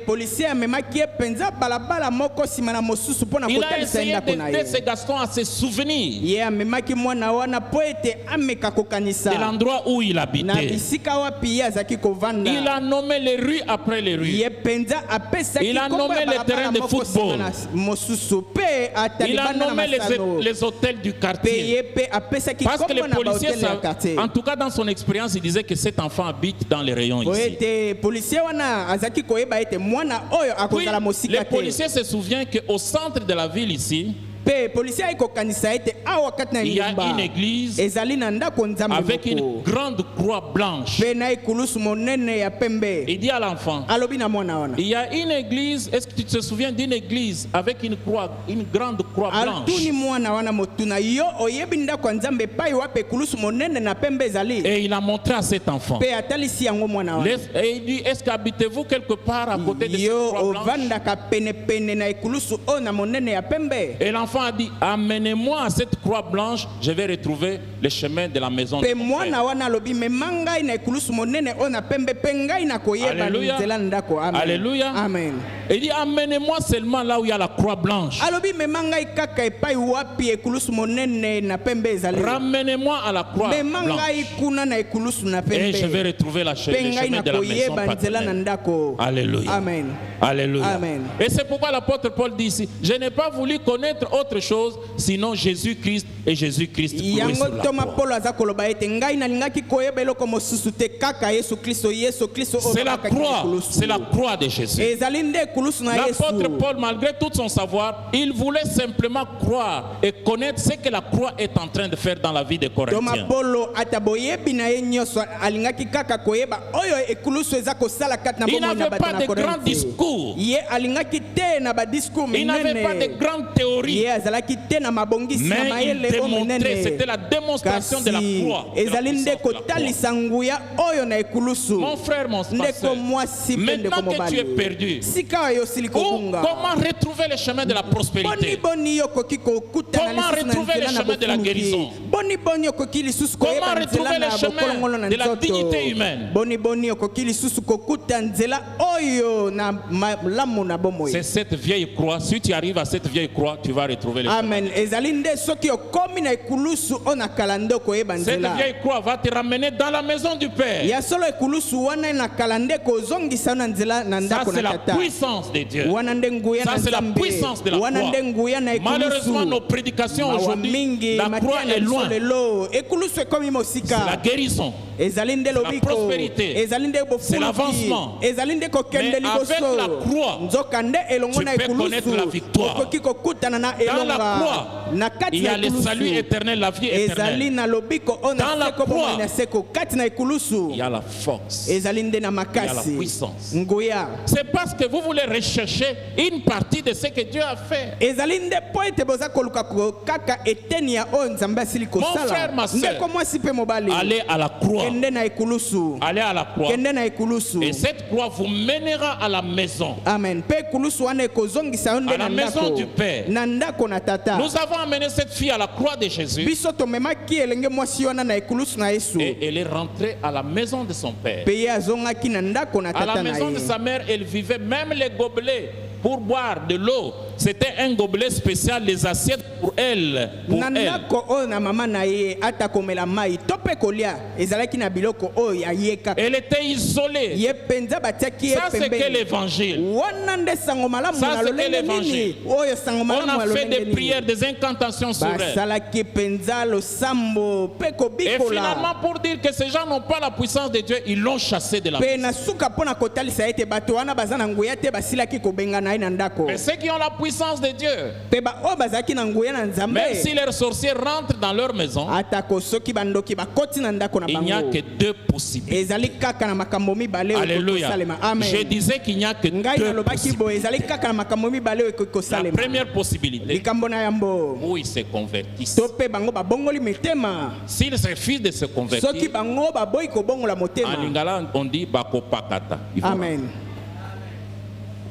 a essayé d'aider ce garçon à se souvenir souvenir ye amemaki mwana wana po ete ameka kokanisa de l'endroit où il na habitait. bisika wapi ye azalaki kovanda. Il a nommé les rues après les rues. ye penza apesaki Il a kombo nommé ya les terrains de balabala football. moko mosusu pe Il a atalibanda na nommé masano les hôtels du pe quartier. ye pe apesaki Parce que les kombo na policiers, bahôtel ya quartier. en tout cas dans son expérience, il disait que cet enfant habite dans les rayons po ici. ete policier wana azalaki koyeba ete mwana oyo Puis, akozala les mosika te. policiers se souviennent qu'au centre de la ville ici, pe policier aikokanisa ete awa kati na il y a engumba une église ezali na ndako nzambe avec une moko grande croix blanche. pe na ekulusu monene ya pembe. Il dit à l'enfant, alobi na mwana wana il y a une église, est-ce que tu te souviens d'une église avec une croix, une grande croix blanche? atuni mwana wana motuna yo oyebi ndako ya nzambe epai wapi ekulusu monene na pembe ezali. Et il a montré à cet enfant. pe atalisi yango mwana wana Et il dit, est-ce qu'habitez-vous quelque part à côté de cette yo croix blanche? ovandaka penepene na ekulusu oyo na monene ya pembe. Et l'enfant a dit, amenez-moi à cette croix blanche, je vais retrouver le chemin de la maison de pe mon père. mwana wana alobi mema ngai na ekulusu monene oyo na pembe pe ngai na koyeba Alléluia. nzela na ndako. Amen. Alléluia. Amen. Il dit, amenez-moi seulement là où il y a la croix blanche. alobi mema ngai kaka epai wapi ekulusu monene na pembe ezali. Ramenez-moi à la croix mema blanche. ngai kuna na ekulusu na Et je vais pembe retrouver le pe chemin ngai na de la maison koyeba nzela na paternelle. ndako. Alléluia. Amen. Alléluia. Amen. Et c'est pourquoi l'apôtre Paul dit ici, je n'ai pas voulu connaître autre chose sinon Jésus-Christ et Jésus-Christ cloué yango sur la toma croix. polo aza koloba ete ngai nalingaki koyeba eloko mosusu te kaka yesu kristo oyo C'est la bakaki na croix, ekulusu. c'est la croix de Jésus. ezali nde ekulusu na L'apôtre yesu. Paul, malgré tout son savoir, il voulait simplement croire et connaître ce que la croix est en train de faire dans la vie des toma Corinthiens. polo ata boyebi na ye nyonso alingaki kaka koyeba oyo ekulusu eza kosala kati na Il bomoi na n'avait bato pas na de grands Korinte. discours. ye alingaki te na badiscours Il n'avait pas de minene. grandes théories. ye azalaki te na mabongisi na Mais il mayele oyo démontrait, c'était minene. la démonstration de la kasi croix. de la ezali nde puissance de la croix. kotalisa nguya oyo na ekulusu. Mon frère, mon ndeko pasteur, mwasi pe ndeko maintenant que tu es mobali perdu, sika oyo osili ou kobunga comment retrouver le chemin de la boni prospérité? boni okoki kokutana Comment lisusu na retrouver le nzela na chemin de la guérison? bofungi. Boni boni okoki lisusu Comment koyeba retrouver nzela le na chemin bokolongolo na de la nzoto. dignité humaine? Boni boni okoki lisusu kokuta nzela oyo na malamu na bomoi. C'est cette vieille croix. Si tu arrives à cette vieille croix, tu vas retrouver le chemin. Amen. ezali nde soki okomi na ekulusu oyo na kala nde okoyeba Cette nzela. vieille croix va te ramener dans la maison du Père. ya solo ekulusu wana na kala nde kozongisa na nzela na Ça, ndako c'est na la tata. puissance de Dieu. wana nde nguya Ça, na c'est la nzambe. puissance de la wana croix. nde nguya na Malheureusement, nos ekulusu. prédications Mawa aujourd'hui, mingi la croix matia na est biso loin. lelo ekulusu ekomi C'est la mosika. guérison. ezali nde lobiko. prospérité. ezali nde C'est l'avancement. bofuluki. ezali nde kokende Mais avec liboso. la croix, nzoka nde elongo tu na peux connaître la ekulusu victoire. okoki kokutana na Dans la elonga. croix, na kati il y na a le salut ekulusu éternel, la vie ezali éternelle. na lobiko oyo Dans la na seko bomoi croix, na seko kati na ekulusu. Il y a la force. ezali nde na Il y a la makasi puissance. nguya. C'est parce que vous voulez rechercher une partie de ce que Dieu a fait. ezali nde po ete boza koluka kaka eteni ya oyo nzambe asili kosala. frère, ma sœur, ndeko mwasi mpe mobali Allez à la croix. kende na ekulusu. Allez à la croix. kende na ekulusu. Et cette croix vous mènera à la maison. amen. mpe ekulusu wana ekozongisa yo nde À la na maison ndako. du Père. na ndako na tata. Nous avons amené cette fille à la croix de Jésus. biso tomemaki elenge mwasi wana na ekulusu na yesu. Et elle est rentrée à la maison de son père. mpe ye azongaki na ndako na À la tata na maison de ye. sa mère, elle vivait même les gobelets pour boire de l'eau. C'était un gobelet spécial, les assiettes pour elle. Pour na elle. ndako oyo na mama na ye ata komela mai to mpe kolia ezalaki na biloko oyo ya ye kaka. Elle était isolée. ye mpenza batiaki ye Ça, c'est que pembeni. l'évangile. wana nde sango malamu Ça, na c'est que lolenge l'évangile. nini oyo sango On malamu a ya fait des lolenge prières, nini des incantations sur elle. basalaki mpenza losambo mpe Et finalement, kobikola pour dire que ces gens n'ont pas la puissance de Dieu, ils l'ont chassé de la mpe maison. na suka mpo na kotalisa ete bato wana baza na nguya te basilaki kobenga na ye na ndako Mais ceux qui ont la puissance de Dieu, mpe baoyo bazalaki na nguya na nzambe même si leurs sorciers rentrent dans leur maison, atako soki bandoki bakoti na ndako na il n'y a bango que deux possibilités. ezali kaka na makambo mibale oyo ekoki Alléluia. kosalema. Je amen. disais qu'il n'y a que ngai deux nalobaki possibilités. boye ezali kaka na makambo mibale oyo ekoki La kosalema. première possibilité, likambo na yambo où ils se convertissent. to mpe bango babongoli mitema. S'ils refusent de se soki convertir, bango baboyi kobongola en motema. lingala, on dit bakopakata. Il faut- amen.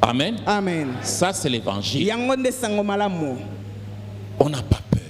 Amen. amen. Ça, c'est l'évangile. yango nde sango malamu On n'a pas peur.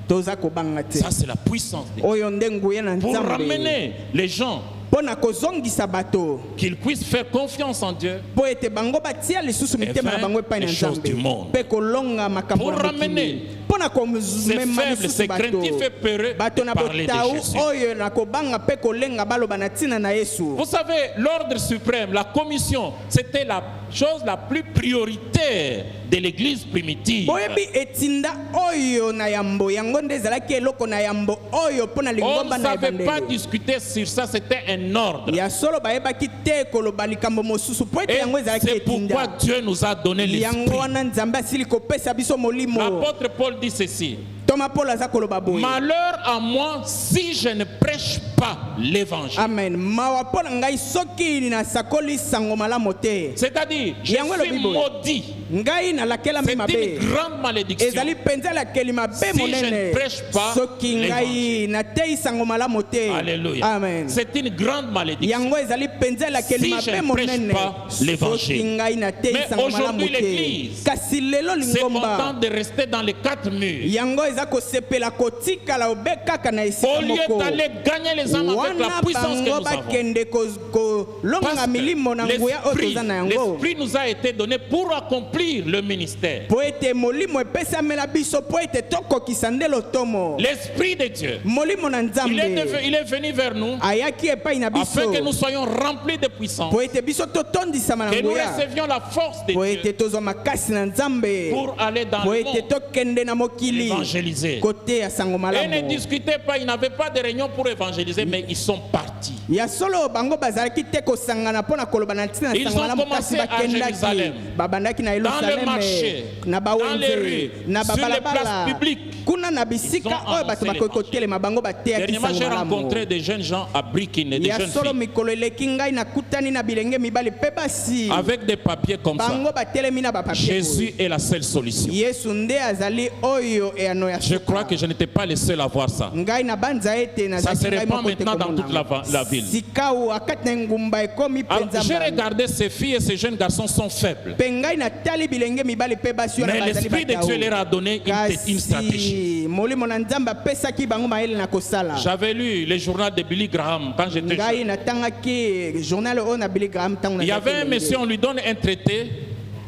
toza kobanga te. Ça, c'est la puissance de Dieu. oyo nde nguya na Pour nzambe ramener les gens, mpo na kozongisa bato qu'ils puissent faire confiance en Dieu. mpo ete bango batia lisusu mitema na bango epai na les choses nzambe du monde. mpe kolonga makambo Pour na ramener mokili mpona C'est komema faible, lisusu c'est craintif et peureux bato de na parler de botau Jésus. oyo na kobanga mpe kolenga baloba na ntina na Yesu. Vous savez, l'ordre suprême, la commission, c'était la chose la plus prioritaire de l'église primitive. boyebi etinda oyo na yambo yango nde ezalaki eloko na yambo oyo mpona On lingomba ne na savait pas ebandeli discuter sur ça, c'était un ordre. ya solo bayebaki te koloba likambo mosusu po ete Et yango ezalaki c'est pourquoi etinda Dieu nous a donné yango l'esprit. wana nzambe asili kopesa biso molimo. L'apôtre Paul dit ceci: Toma Paul aza koloba boye. malheur à moi si je ne prêche pas l'évangile. Amen. Mawa mpo na ngai soki nasakoli sango malamu te. C'est-à-dire, je Yango suis elobi boye. maudit. Ngai nalakelami C'est mabe. une grande malédiction. Ezali penza lakeli mabe Si je ne monene. prêche pas Soki ngai natei sango malamu te. Alléluia. Amen. C'est une grande malédiction. Yango ezali penza lakeli Si je mabe ne prêche monene. pas l'évangile. Soki ngai natei Mais sango malamu aujourd'hui, te. l'Église Kasi lelo C'est content lingomba. de rester dans les quatre murs. Yango eza kosepela kotikala obekaka na Au esika lieu moko. d'aller gagner les âmes avec la Wana puissance que bango nous avons. bakende kolonga Parce milimo na nguya oyo que toza na yango. l'esprit nous a été donné pour accomplir le ministère. Po ete molimo epesamela biso po ete tokokisa nde lotomo. L'esprit de Dieu, Molimo na il nzambe est venu vers nous ayaki epai na afin que biso nous soyons remplis de puissance, po ete biso totondisama na que nous nguya recevions la force de po Dieu ete tozwa makasi na nzambe pour aller dans po le ete monde, tokende na mokili évangéliser. kote ya sango Et ne malamu. discutaient pas, ils n'avaient pas de réunion pour évangéliser, mais ils sont partis. Ya solo bango bazalaki te kosangana mpona koloba na ntina Ils na sango ont malamu commencé kasi à bakendaki Jérusalem, babandaki na dans le Yerusalem marché, na dans les bawenze rues, na sur les babalabala places publiques. kuna na bisika Ils ont oyo bato annoncé bakoki kotelema bango bateyaki Dernièrement, sango j'ai malamu. rencontré des jeunes gens à Brikin et des Ya jeunes solo filles mikolo eleki ngai nakutani na bilenge mibali mpe basi avec des papiers comme ça. bango batelemi na bapapie Jésus est la seule solution. yesu nde azali oyo eyano ya Je suka. crois que je n'étais pas le seul à voir ça. ngai na banza ete Ça se nazalaki ngai répand moko te maintenant dans komona toute yango. la ville. sikao akati na ngumba ekomi Alors, mpenza j'ai mbala. regardé ces filles et ces jeunes garçons sont faibles. mpe ngai natali bilenge mibali mpe basi wana Mais bazali l'Esprit de batao. Dieu leur a donné une stratégie. kasi molimo na nzambe apesaki bango mayele na kosala. J'avais lu le journal de Billy Graham quand j'étais ngai jeune. natangaki journal oyo na Billy Graham ntango Il y avait un monsieur, on lui donne un traité,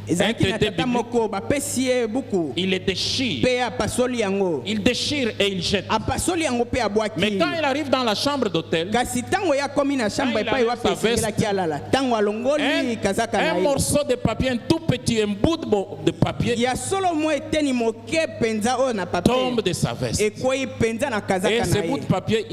ezalaki na traité tata biblique. moko bapesi ye buku il le déchire. mpe apasoli yango Il déchire et il jette. apasoli yango mpe Mais abwaki quand il arrive dans la chambre d'hôtel, kasi ntango ye akomi na chambre Quand il epai enlève wapi sa veste, esengelaki alala ntango alongoli kazaka na un ye morceau de papier, un tout petit, un bout de papier ya solo mo eteni moke mpenza oyo na tombe papier de sa veste. ekwei mpenza na Et kazaka ce na bout ye de papier,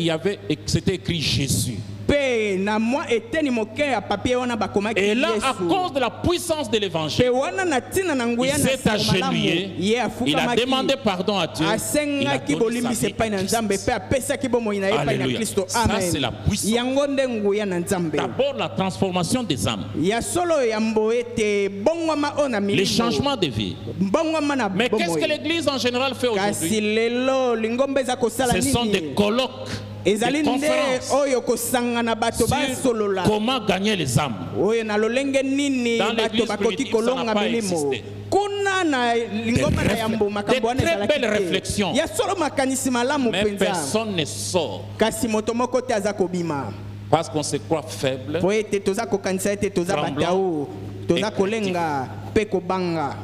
c'était écrit Jésus. mpe na mwa eteni moke ya papier wana bakomaki Et là, à yesu cause de la puissance de mpe l'évangile, wana na ntina na il nguya na s'est sango malamu agenouillé, ye il a afukamaki demandé pardon à Dieu, il a asengaki donné sa bolimbisa vie epai na à nzambe Christ. mpe apesaki bomoi na ye epai na Alléluia. kristo Ça, c'est la amen puissance. yango nde nguya na nzambe D'abord, la transformation des âmes, ya solo yambo ete bongwama oyo na les milimo changements de vie. mbongwama na Mais qu'est-ce que bomoi l'Église en général fait kasi aujourd'hui? lelo lingomba eza kosala Ce sont des nini colloques, ezali des nde conférences oyo kosangana bato sur basolola comment gagner les âmes. oyo na lolenge nini Dans bato l'église bakoki primitive, ça kolonga n'a pas milimo existé. kuna na lingomba na yambo makambo wana des très ezalaki belles te réflexions. ya solo makanisi malamu Mais mpenza personne ne sort kasi moto moko te aza kobima parce qu'on se croit faible. po ete toza kokanisa ete toza Tremblant batao toza et kolenga mpe kobanga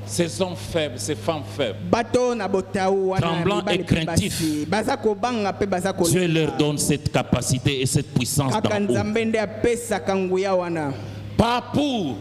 Ces hommes faibles, ces femmes faibles, bato na botao wana Tremblant mibali et mpe craintif. basi baza kobanga mpe baza Dieu leur kolenga donne cette capacité et cette puissance kaka d'en haut. nzambe nde apesaka nguya wana Pas pour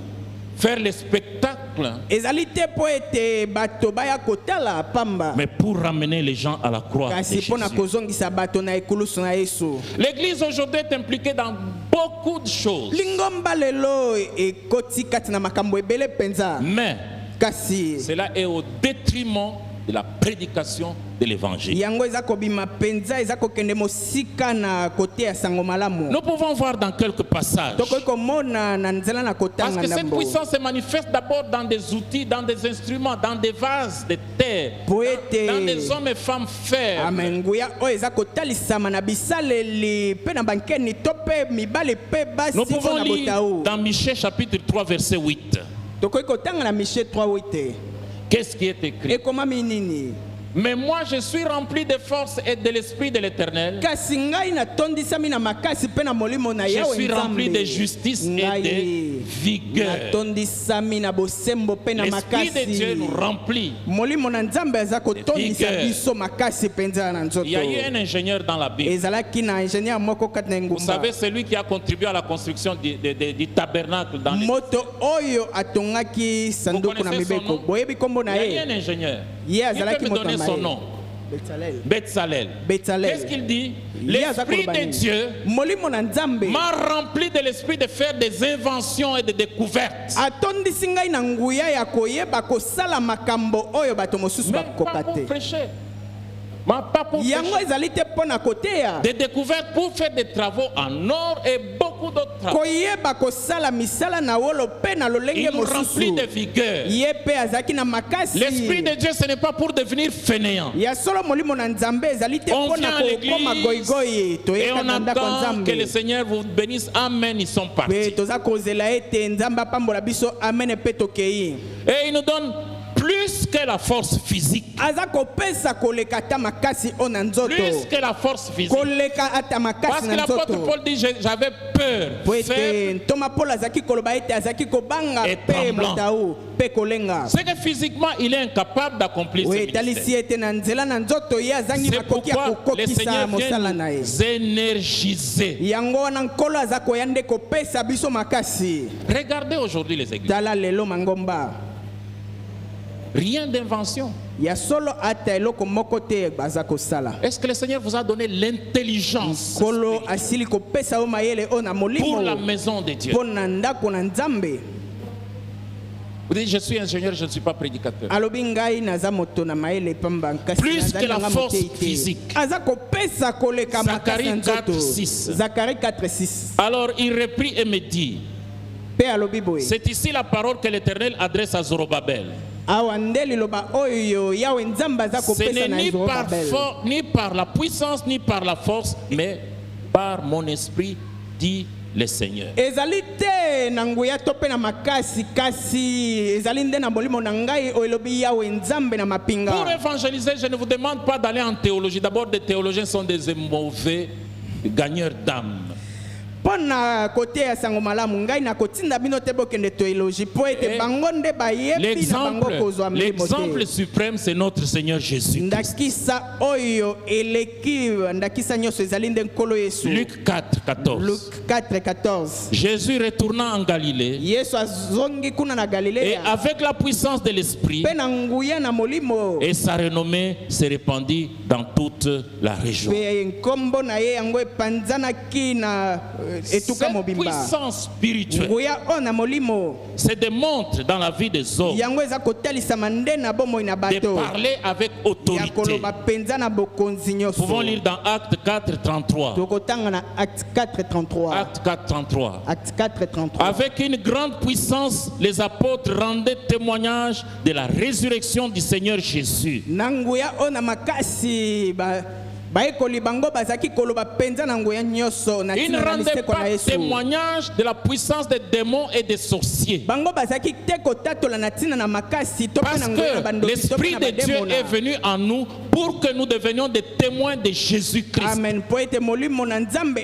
faire le spectacle, ezali te po ete bato baya kotala pamba mais pour ramener les gens à la croix de kasi mpo na Jésus. kozongisa bato na ekulusu na yesu L'église aujourd'hui est impliquée dans beaucoup de choses. lingomba lelo ekoti kati na makambo ebele mpenza Mais kasi cela est au détriment de la prédication de l'évangile. yango eza kobima mpenza eza kokende mosika na kote ya sango malamu Nous pouvons voir dans quelques passages. tokoki komona na nzela na Parce kotanga que cette ndambo puissance se manifeste d'abord dans des outils, dans des instruments, dans des vases de terre, po ete dans des hommes et femmes faibles. amen nguya oyo eza kotalisama na bisaleli mpe na bankeni to mpe mibali mpe basi Nous mpo pouvons na lire botao dans Michée chapitre 3 verset 8. tokoki kotanga na Miche 3:8 Qu'est-ce qui est écrit? ekomami nini Mais moi, je suis rempli de force et de l'Esprit de l'Éternel. kasi ngai natondisami na makasi mpe na molimo na Je yawe suis rempli de justice et de vigueur. natondisami na bosembo mpe na L'Esprit de Dieu nous makasi remplit. molimo na nzambe aza kotondisa vigueur. biso makasi mpenza na Il y a eu nzoto un ingénieur dans la Bible. ezalaki na ingénieur moko kati na Vous engumba savez, celui qui a contribué à la construction du tabernacle dans les... moto oyo atongaki sanduku na connaissez son mibeko nom? boyebi kombo Il na y a eu un ye ingénieur. ye Qui azalaki peut me moto donner na son ye nom? Betsalel. Betsalel. Betsalel. Qu'est-ce qu'il dit? Ye aza L'Esprit koloba de nini? Dieu molimo na nzambe m'a rempli de l'esprit de faire des inventions et de découvertes. atondisi ngai na nguya ya koyeba kosala makambo oyo bato mosusu Mais pas bakoka pour te prêcher. Mais pas pour yango prêcher. ezali te mpo na koteya Des découvertes pour faire des travaux en or et beaucoup d'autres travaux. koyeba kosala misala na wolo mpe na lolenge Il nous remplit mosusu de vigueur. ye mpe azalaki na makasi L'Esprit de Dieu, ce n'est pas pour devenir fainéant. ya solo molimo na nzambe ezali te On mpo na vient à kokoma l'église goigoyi et toyeka on na ndako ya attend que le nzambe Seigneur vous bénisse. Amen, ils sont mpe partis. toza kozela ete nzambe apambola biso amen mpe tokei Et il nous donne plus que la force physique. aza kopesa koleka ata makasi o na nzoto Plus que la force physique. koleka ata makasi Parce que na l'apôtre nzoto Paul dit, j'avais peur. po Faible. ete ntoma paul azalaki koloba ete azalaki kobanga Et mpe tremblant. motau mpe kolenga C'est que physiquement, il est incapable d'accomplir ce oyo ministère. etalisi ete na nzela na nzoto ye azangi C'est makoki ya pourquoi le kokokisa Seigneur mosala na vient ye nous énergiser. yango wana nkolo aza koya nde kopesa biso makasi Regardez aujourd'hui les églises. tala lelo mangomba Rien d'invention. ya solo ata eloko moko te baza kosala Est-ce que le Seigneur vous a donné l'intelligence nkolo asili kopesa yo mayele oyo na pour molimo la maison de Dieu? mpo na ndako na nzambe Vous dites, je suis ingénieur, je ne suis pas prédicateur. alobi ngai naza moto na mayele pamba nkasi Plus nazali que la nanga force motei te. physique. aza kopesa koleka makasi na Zacharie nzoto 4:6. Zacharie 4:6 Alors il reprit et me dit, mpe alobi boye c'est ici la parole que l'Éternel adresse à Zorobabel. awa nde liloba oyo yawe nzambe aza Ce kopesa n'est na ni par la puissance, ni par la force, mais par mon esprit, dit le Seigneur. ezali te na nguya to mpe na makasi kasi ezali nde na molimo na ngai oyo elobi yawe nzambe na mapinga Pour évangéliser, je ne vous demande pas d'aller en théologie. D'abord, des théologiens sont des mauvais gagneurs d'âme. mpo na koteya sango malamu ngai nakotinda bino te bokende toelogi mpo ete bango nde bayebi na bango kozwa milimo L'exemple te suprême, c'est notre Seigneur Jésus. ndakisa oyo eleki ndakisa nyonso ezali nde nkolo yesu Luc 4:14. Luc 4:14 Jésus retournant en Galilée yesu azongi kuna na et galileya avec la puissance de l'Esprit, mpe na nguya na molimo et sa renommée se répandit dans toute la région. mpe nkombo na ye yango epanzanaki na etuka Cette mobimba puissance spirituelle nguya oyo na molimo se démontre dans la vie des hommes yango eza kotalisama nde na bomoi na de bato parler avec ya autorité. koloba mpenza na bokonzi Nous nyonso pouvons lire dans Acte 4:33. tokotanga na acte 4:33 Acte 4:33. acte 4:33 Avec une grande puissance, les apôtres rendaient témoignage de la résurrection du Seigneur Jésus. na nguya oyo na makasi bayekoli bango bazalaki koloba mpenza na nguya nyonso na Ils ne ntina na rendaient liseko na pas yesu témoignage de la puissance des démons et des sorciers. bango bazalaki te kotatola na ntina na makasi to mpe Parce na nguya na que bandoki to mpe l'Esprit na de Dieu bademona est venu en nous pour que nous devenions des témoins de Jésus-Christ. amen mpo ete molimo na nzambe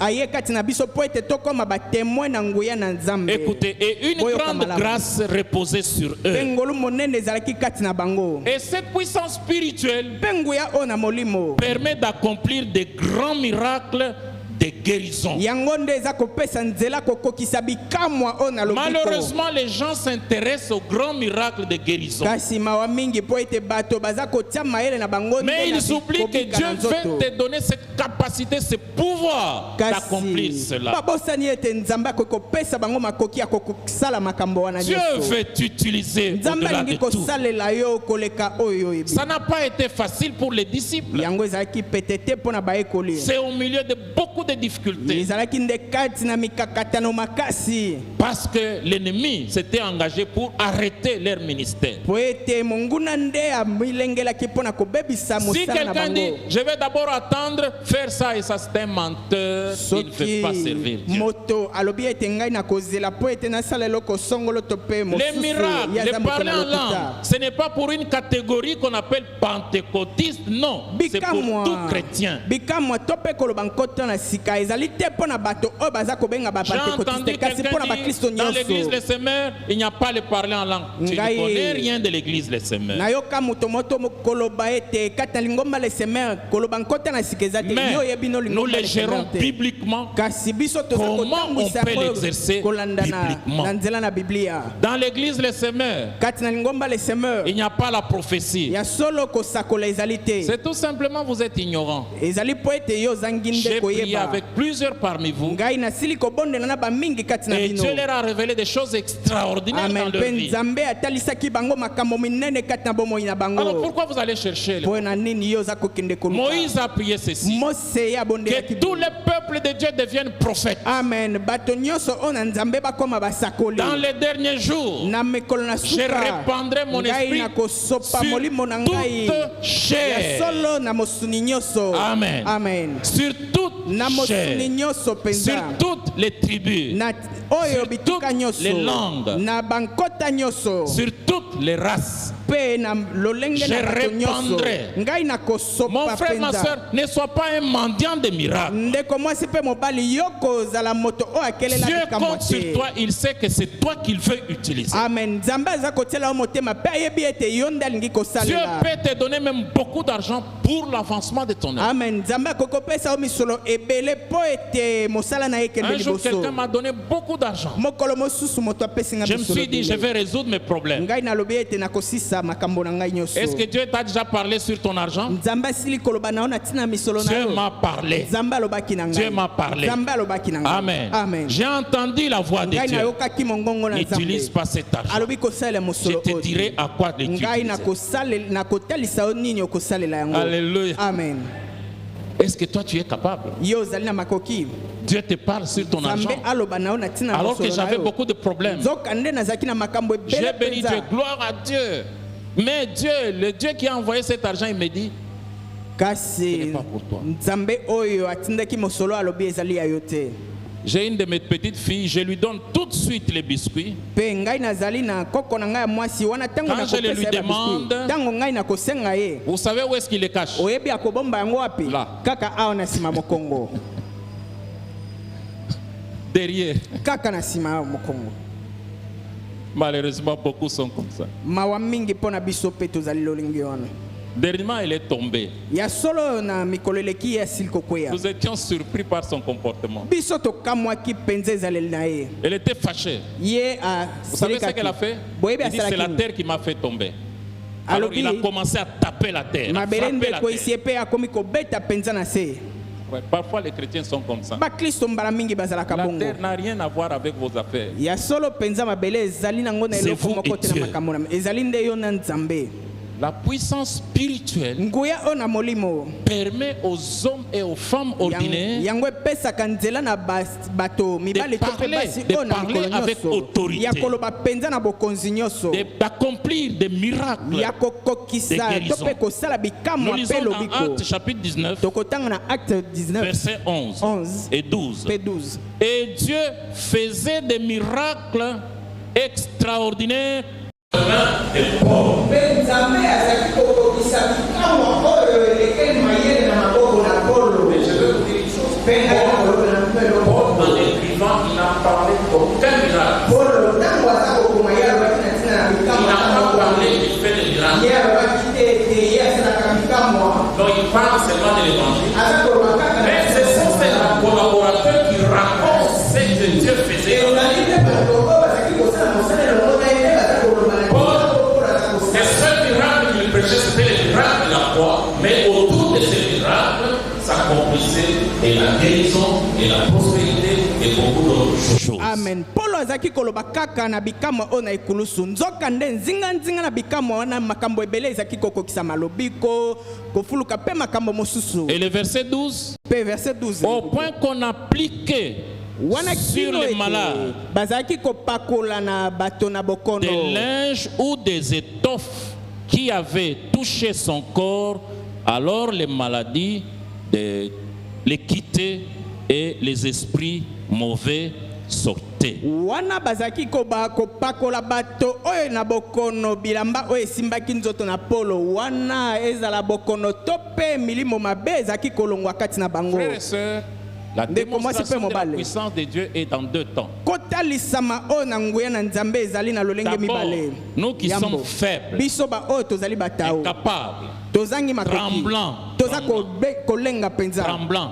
aye kati na biso mpo ete tokóma batémoin na nguya na nzambe Écoutez, et une Boyoka grande malamu. grâce reposait sur mpe eux. ngolu monene ezalaki kati na bango Et cette puissance spirituelle mpe nguya oyo na molimo permet d'accomplir des grands miracles de guérison. yango nde eza kopesa nzela kokokisa bikamwa oyo na lobiko Malheureusement, les gens s'intéressent aux grands miracles de guérison. kasi mawa mingi mpo ete bato baza kotia mayele na bango Mais nde na ils oublient que kobika Dieu na veut nzoto te donner cette capacité, ce pouvoir d'accomplir kasi cela. babosani ete nzambe akoki kopesa bango makoki ya kosala makambo wana Dieu nyonso veut t'utiliser nzambe au-delà de alingi tout. kosalela yo koleka oyo oyebi Ça n'a pas été facile pour les disciples. yango ezalaki pete te mpo na bayekoli C'est au milieu de beaucoup de de difficultés. ezalaki nde kati na mikakatano makasi Parce que l'ennemi s'était engagé pour arrêter leur ministère. po ete monguna nde amilengelaki mpo na kobebisa Si mosala na quelqu'un dit, bango. je vais d'abord attendre, faire ça et ça, c'est un menteur, il ne veut pas servir Dieu. moto alobi ete ngai na kozela po ete nasala eloko songolo to pe Les mosusu miracles, ye les aza moto parler na en langue, lokuta. ce n'est pas pour une catégorie qu'on appelle pentecôtiste, non, c'est pour tout chrétien. bikamwa to mpe koloba nkota na sika ezali te mpo na bato oyo baza kobenga J'ai entendu bapentekotiste kasi mpo na quelqu'un bakristo dire, dans l'église nyonso. Les Semeurs, il n'y a pas le parler en langue. Tu ne Ngai- connais rien de l'église Les Semeurs. nayoka moto moto koloba ete kati na lingomba lesemer koloba nkota na sika eza te Mais yo oyebi no nous lingomba les gérons lesemer te bibliquement. kasi biso toza Comment kotambwisa on peut yango l'exercer kolanda bibliquement? na nzela na biblia. Dans l'église Les Semeurs, Kati na lingomba lesemer il n'y a pas la prophétie. ya solo kosakola ezali te, C'est tout simplement vous êtes ignorant. ezali po ete yo ozangi nde J'ai prié koyeba. avec plusieurs parmi vous Ngai nasili kobondela na bamingi kati na et bino. Dieu leur a révélé des choses extraordinaires Amen. dans leur Mpe vie. nzambe atalisaki bango makambo minene kati na bomoi na Alors bango. pourquoi vous allez chercher Po na nini yo oza kokende koluka? Moïse a prié ceci, Mose ye que abondelaki tous les peuples de Dieu deviennent prophètes. amen. Bato nyonso oyo na nzambe bakoma basakoli. Dans les derniers jours, Na mikolo na je suka répandrai mon ngai esprit nakosopa sur molimo na ngai toute ya chair. solo na mosuni nyonso. Amen. Amen. Sur toute Na mosuni chair, nyonso sur penza. toutes les tribus, Na oyo sur bituka toutes nyonso. les langues, Na bankota nyonso. sur toutes les races. Pe na lolenge Je na bato nyonso. répandrai. Ngai Mon nakosopa frère, ma penza. soeur, ne sois pas un mendiant de miracles. Ndeko mwasi mpe mobali yo kozala moto oyo akelela Dieu likambo compte sur te. toi, il sait que c'est toi qu'il veut utiliser. Amen. Nzambe aza kotiela yo motema mpe ayebi ete yo nde alingi Dieu kosalela. peut te donner même beaucoup d'argent pour l'avancement de ton œuvre. Amen. Nzambe akoki kopesa yo misolo ebele mpo ete mosala na ye ekende Un jour, liboso. quelqu'un m'a donné beaucoup d'argent. Mokolo mosusu moto apesi nga Je me misolo suis dit, je ebele. vais résoudre mes problèmes. Ngai nalobi ete nakosisa makambo na ngai nyonso. Est-ce que Dieu t'a déjà parlé sur ton argent? Nzambe asili koloba na yo na ntina misolo na Dieu yo. m'a parlé. Nzambe alobaki na ngai. Dieu m'a parlé. Nzambe alobaki na ngai. Amen. Amen. J'ai entendu la voix de Ngai Dieu. nayokaki mongongo na N'utilise Nzambe. pas cet argent. Alobi kosalela Je mosolo te oyo. dirai à quoi Ngai l'utiliser. nakotalisa yo nini okosalela yango. Alléluia. Amen. Est-ce que toi tu es capable? Yo ozali na makoki. Dieu te parle sur ton argent. Nzambe aloba na yo na ntina Alors que mosolo na j'avais yo. beaucoup de problèmes. Nzoka nde nazalaki na makambo J'ai ebele béni Dieu, mpenza. gloire à Dieu. Mais Dieu, le Dieu qui a envoyé cet argent, il me dit, ce Kasi n'est pas pour toi. Nzambe oyo atindaki mosolo alobi ezali ya yo te. J'ai une de mes petites filles, je lui donne tout de suite les biscuits. Mpe ngai nazali na koko na ngai ya mwasi wana ntango Quand je le lui nakopesa ye demande, babiskuit. Ntango ngai nakosenga ye Vous savez où est-ce qu'il les cache? oyebi akobomba yango wapi? Là. Kaka awa na nsima mokongo. Derrière. Kaka na nsima ya mokongo. Malheureusement, beaucoup sont comme ça. Mawa mingi mpo na biso mpe tozali lolingi wana. Dernièrement, elle est tombée. Ya solo na mikolo eleki ye asili kokweya. Nous étions surpris par son comportement. Biso tokamwaki mpenza ezaleli na ye. Elle était fâchée. Ye Vous savez ce qu'elle a fait? boyebi Elle dit, c'est la asalaki terre qui m'a fait tomber. Alors il a commencé à taper la terre, à mabele frapper la ndeko esi terre. ye mpe akomi kobeta mpenza na se. Ouais, parfois les chrétiens sont comme ça. bakristo mbala mingi bazalaka La bongo. terre n'a rien à voir avec vos affaires. Ya solo mpenza mabele ezali nango na C'est eloko vous moko et te na Dieu. makambo na ezali nde yo na nzambe. La puissance spirituelle Nguya oyo na molimo permet aux hommes et aux femmes ordinaires yango epesaka nzela na bato mibali to mpe parler, basi de oyo na parler mikolo avec nyonso autorité. ya koloba mpenza na bokonzi nyonso d'accomplir des miracles. ya kokokisa de to guérison. mpe kosala Nous bikamwa mpe lisons dans lobiko. Actes chapitre 19, Tokotanga na acte 19 versets 11 11 et 12. mpe 12. Et Dieu faisait des miracles extraordinaires. Mpe nzambe azalaki kokokisa bikamwa oyo elekeli mayele na maboko na Paulo. Mpe ngai nakoloba na mpelo En écrivant, il n'a parlé aucun miracle. Paulo ntango aza kokoma ye alobaki na ntina na Il bikamwa n'a pas parlé du fait des miracles. ye alobaki te ete ye asalaka bikamwa Non, il parle seulement de l'évangile. aza koloba kaka Mais ce sont ces collaborateurs qui racontent ce que Dieu faisait. ezali te bato oyo bazalaki kosala mosala elongo na ye te baza koloba na Les seuls miracles qu'il prêchait, c'était les miracles de la croix. Mais autour de ces miracles s'accomplissait et la guérison, et la prospérité, et et beaucoup d'autres choses. Amen. Paulo azaki koloba kaka na bikamwa ona ikulusu nzoka nde nzinga na bikamwa wana makambo ebele ezaki kokokisa malobiko kofuluka pe makambo mosusu. Et le verset 12, verset 12 au point qu'on appliquait sur les malades des linges ou des étoffes qui avaient touché son corps, alors les maladies les quittaient et les esprits mauvais sortaient. Wana bazaki ko pakola bato oyo na bokono bilamba oyo simbaki nzoto na Polo wana ezala bokono tope milimo mabe ezaki kolongwa kati na bango. Frères et sœurs, la démonstration de la puissance de Dieu est dans deux temps. D'abord, nous qui sommes faibles, incapables, tremblants.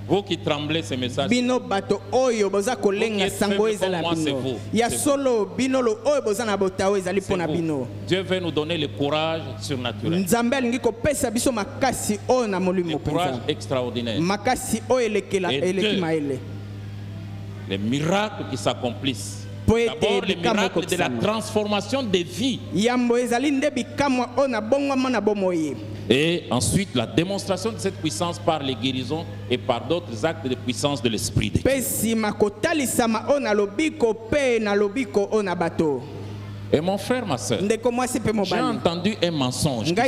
Vous qui tremblez ces messages, bino bato oyo boza kolenga sango ezala bino ya solo bino lo oyo boza na botawo ezali pona bino. Dieu veut nous donner le courage surnaturel, nzambe alingi kopesa biso makasi oyo na molimo penza, courage extraordinaire, makasi oyo elekela elekima ele, les miracles qui s'accomplissent. D'abord les miracles de la transformation des vies, yambo ezali nde bikamwa oyo na bongwama na bomoye. Et ensuite, la démonstration de cette puissance par les guérisons et par d'autres actes de puissance de l'Esprit de Dieu. Et mon frère, ma soeur, j'ai entendu un mensonge que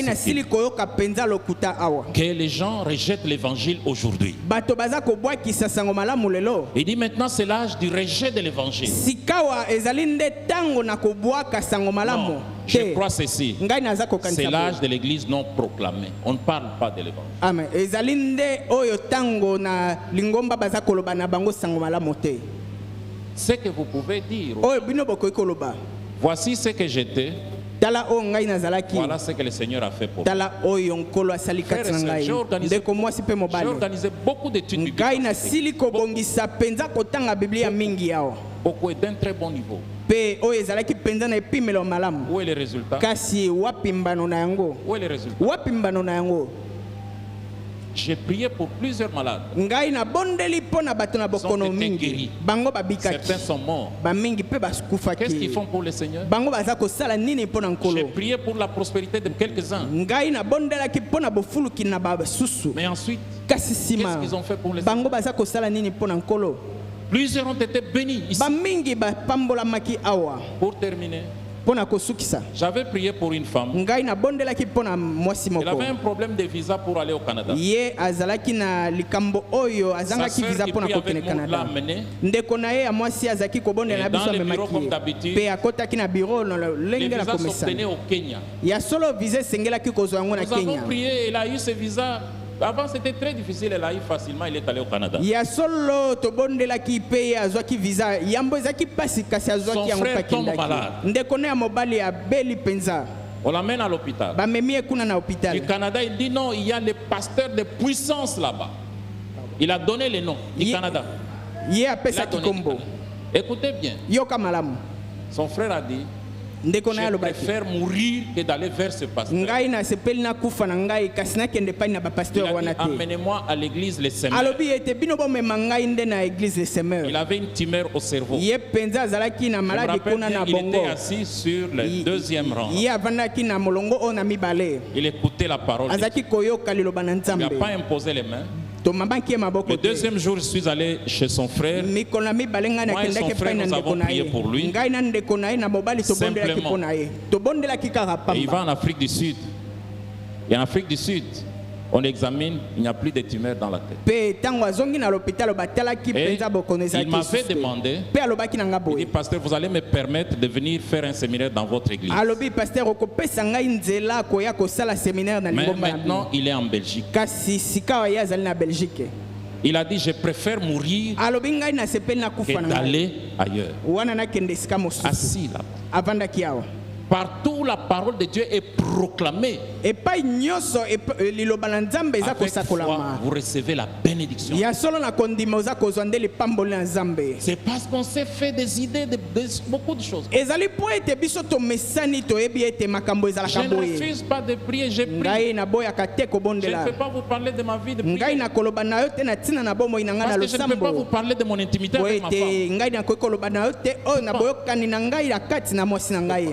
les gens rejettent l'évangile aujourd'hui. Il dit maintenant c'est l'âge du rejet de l'évangile. Non, je crois ceci. C'est l'âge de l'église non proclamée. On ne parle pas de l'évangile. Amen. Ce que vous pouvez dire, voici ce que j'étais, voilà ce que le Seigneur a fait pour moi. J'ai organisé beaucoup d'études bibliques, beaucoup et d'un très bon niveau. Où est le résultat? Où est le résultat? J'ai prié pour plusieurs malades. Ils ont été guéris. Certains sont morts. Qu'est-ce qu'ils font pour le Seigneur? J'ai prié pour la prospérité de quelques-uns. Mais ensuite, qu'est-ce qu'ils ont fait pour le Seigneur? Plusieurs ont été bénis ici. Pour terminer, j'avais prié pour une femme. Elle avait un problème de visa pour aller au Canada. Sa sœur qui prie avec moi l'a amenée. Et dans le bureau comme d'habitude, les visas s'obtenaient au Kenya. Nous avons prié, elle a eu ce visa. Avant c'était très difficile, elle a eu facilement, il est allé au Canada. Son frère tombe malade. On l'amène à l'hôpital. Du Canada, il dit non, il y a les pasteurs de puissance là-bas. Il a donné les noms du Canada. Écoutez bien. Son frère a dit, je préfère mourir que d'aller vers ce pasteur. Il a dit, amenez-moi à l'église les Semeurs. Il avait une tumeur au cerveau. Je me rappelle bien, il était assis sur le deuxième rang. Il écoutait la parole. Il n'a pas imposé les mains. Le deuxième jour, je suis allé chez son frère. Moi et son frère, nous avons prié pour lui. Simplement. Et il va en Afrique du Sud. Et en Afrique du Sud, on examine, il n'y a plus de tumeurs dans la tête. Et il m'avait demandé, il dit, pasteur, vous allez me permettre de venir faire un séminaire dans votre église. Mais maintenant, il est en Belgique. Il a dit, je préfère mourir que d'aller ailleurs. Assis là. partout la parole de Dieu est proclamée. epai nyonso liloba na nzambe eza Avec foi, kosakolama vous recevez la bénédiction. ya solo na kondima oza kozwa nde lipamboli na nzambe. C'est parce qu'on s'est fait des idées de beaucoup de choses. ezali po ete biso tomesani toyebi ete makambo Je ezalaka ne boye. refuse pas de prier, je prie. ngai naboyaka te Je ne kobondela peux pas vous parler de ma vie de ngai prière. nakoloba na yo te na ntina na bomoi na ngai na Parce que je ne peux pas vous losambo parler de mon intimité po avec ma ete femme. ngai nakoki koloba na yo te oyo na boyokani na ngai na kati na mwasi na ngai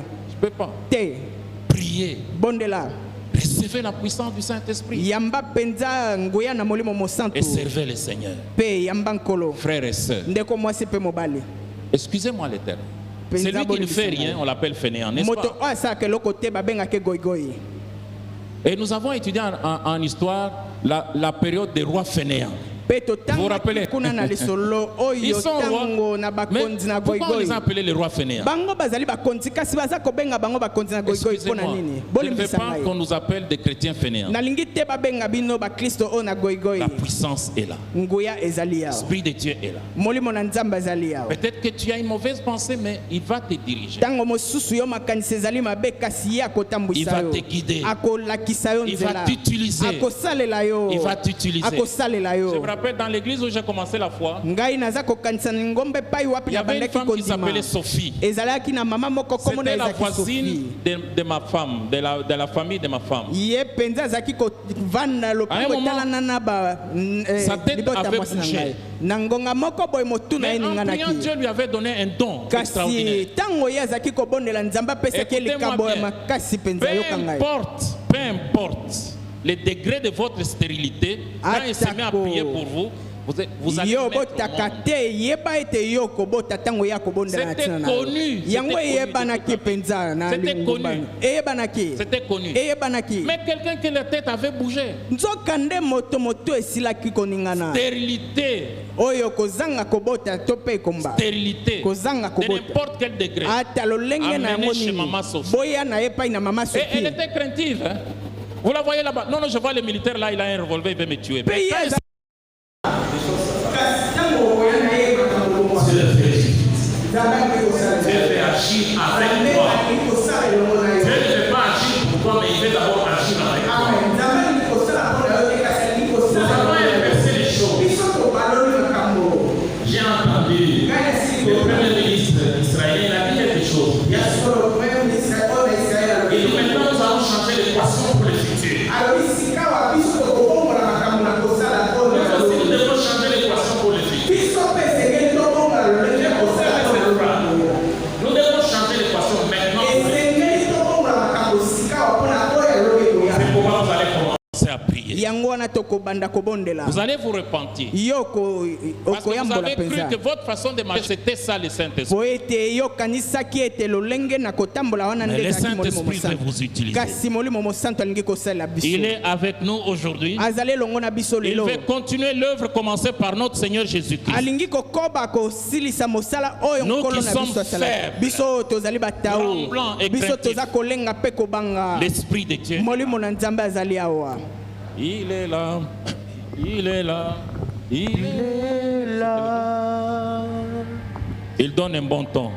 Je ne peux pas. te. Prier. Bondela Recevez la puissance du Saint-Esprit. yamba penza nguya na molimo mosantu Et servez le Seigneur. pe yamba nkolo Frères et sœurs, ndeko mwasi pe mobali. excusez-moi l'Éternel. Penza Celui qui ne bolingisa fait ngai. rien, on l'appelle fainéant, n'est-ce moto pas? oyo asalaka eloko te babengaka goigoi. Et nous avons étudié en histoire la période des rois fainéants. pe Vous vous rappelez? totanga kuna na lisolo Ils oyo sont tango rois. na Mais bakonzi na pourquoi on goigoi. les a appelés les rois fainéants? bango bazali bakonzi kasi baza kobenga bango bakonzi na goigoi mpona Excusez-moi, nini. je ne veux bolimbisa pas qu'on ngai nous appelle des chrétiens fainéants. nalingi te babenga bino bakristo oyo na goigoi. La puissance est là. nguya ezali yawa L'Esprit de Dieu est là. molimo na nzambe azali yawa. Peut-être que tu as une mauvaise pensée, mais il va te diriger. ntango mosusu yo makanisi ezali mabe kasi ye Il akotambwisa va yo te guider. akolakisa yo Il va nzela t'utiliser. akosalela yo Il va t'utiliser. akosalela Je yo. me rappelle dans l'église où j'ai commencé la foi, ngai naza kokanisa na ngombe epai wapi il y avait une nabandaki femme qui kondima s'appelait Sophie. ezalaki na mama moko komona C'était la ezalaki voisine Sophie. de ma femme, de la famille de ma femme. ye mpenza azalaki kovanda À un lopango moment, etalana na sa tête libota avait mwasi na bougé. ngai na ngonga moko boye motu na Mais ye en priant, ninganaki Dieu lui avait donné un don extraordinaire. kasi ntango ye azalaki kobondela nzambe apesaki ye Écoutez-moi likabo ya bien. makasi mpenza Peu yoka ngai importe le degré de votre stérilité, quand il se met à Atako. prier pour vous, vous allez yo mettre au botaka monde. te yeba ete yo kobota ntango ya kobondela na C'était ntina na yo. connu, yango c'était eyebanaki connu. mpenza na C'était lingumba connu. eyebanaki C'était connu. eyebanaki Mais quelqu'un que la tête avait bougé, nzoka nde moto esilaki koningana stérilité, oyo kozanga kobota to mpe ekomba stérilité, kozanga de kobota n'importe quel degré. ata lolenge na Amené yango chez nini Maman Sophie. boya na ye epai na mama Et elle Sophie était craintive. Hein? Vous la voyez là-bas? Non, non, je vois le militaire là, il a un revolver, il veut me tuer. Mais Pays quand aza- Dieu fait agir avec toi. Dieu ne fait pas agir pour toi, mais il fait d'abord agir avec toi. Nous avons inversé les choses. J'ai entendu le premier ministre israélien, il a dit quelque chose. Et nous maintenant, nous allons changer l'équation pour le futur. Nous aussi, nous devons changer l'équation pour le futur. Nous devons changer l'équation maintenant. C'est pourquoi vous allez commencer à prier. yango wana tokobanda kobondela Vous allez vous repentir. yo Parce que vous okoyambola avez cru mpenza que votre façon de marcher, c'était ça le Saint-Esprit. po ete yo okanisaki ete lolenge na kotambola wana Mais nde le ezalaki molimo Saint-Esprit veut mosantu vous utiliser. kasi molimo mosantu alingi kosalela biso Il est avec nous aujourd'hui. azali elongo na biso Il lelo veut continuer l'œuvre commencée par notre Seigneur Jésus-Christ. alingi kokoba kosilisa mosala oyo Nous nkolo qui na sommes biso asala faibles, biso oyo tozali batau tremblants et biso craintifs. toza kolenga mpe kobanga L'Esprit de Dieu. molimo na nzambe azali awa Il est là. Il est là. Il est là. Il donne un bon ton.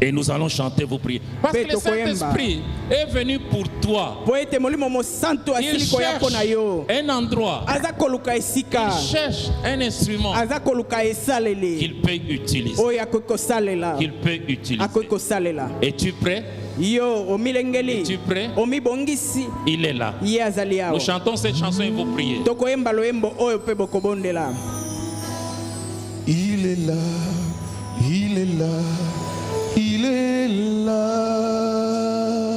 Et nous allons chanter vos prières. Parce que le Saint-Esprit est venu pour toi. po ete molimo mosantu Il asili koya mpo na yo cherche un endroit. aza koluka esika Il cherche un instrument aza koluka esaleli qu'il peut utiliser. oyo akoki kosalela Qu'il peut utiliser. akoki kosalela Es-tu prêt? yo omilengeli Es-tu prêt? omibongisi Il est là. ye azali awa Nous chantons cette chanson et vous priez. tokoyemba loyembo oyo mpe bokobondela Il est là, il est là, il est là.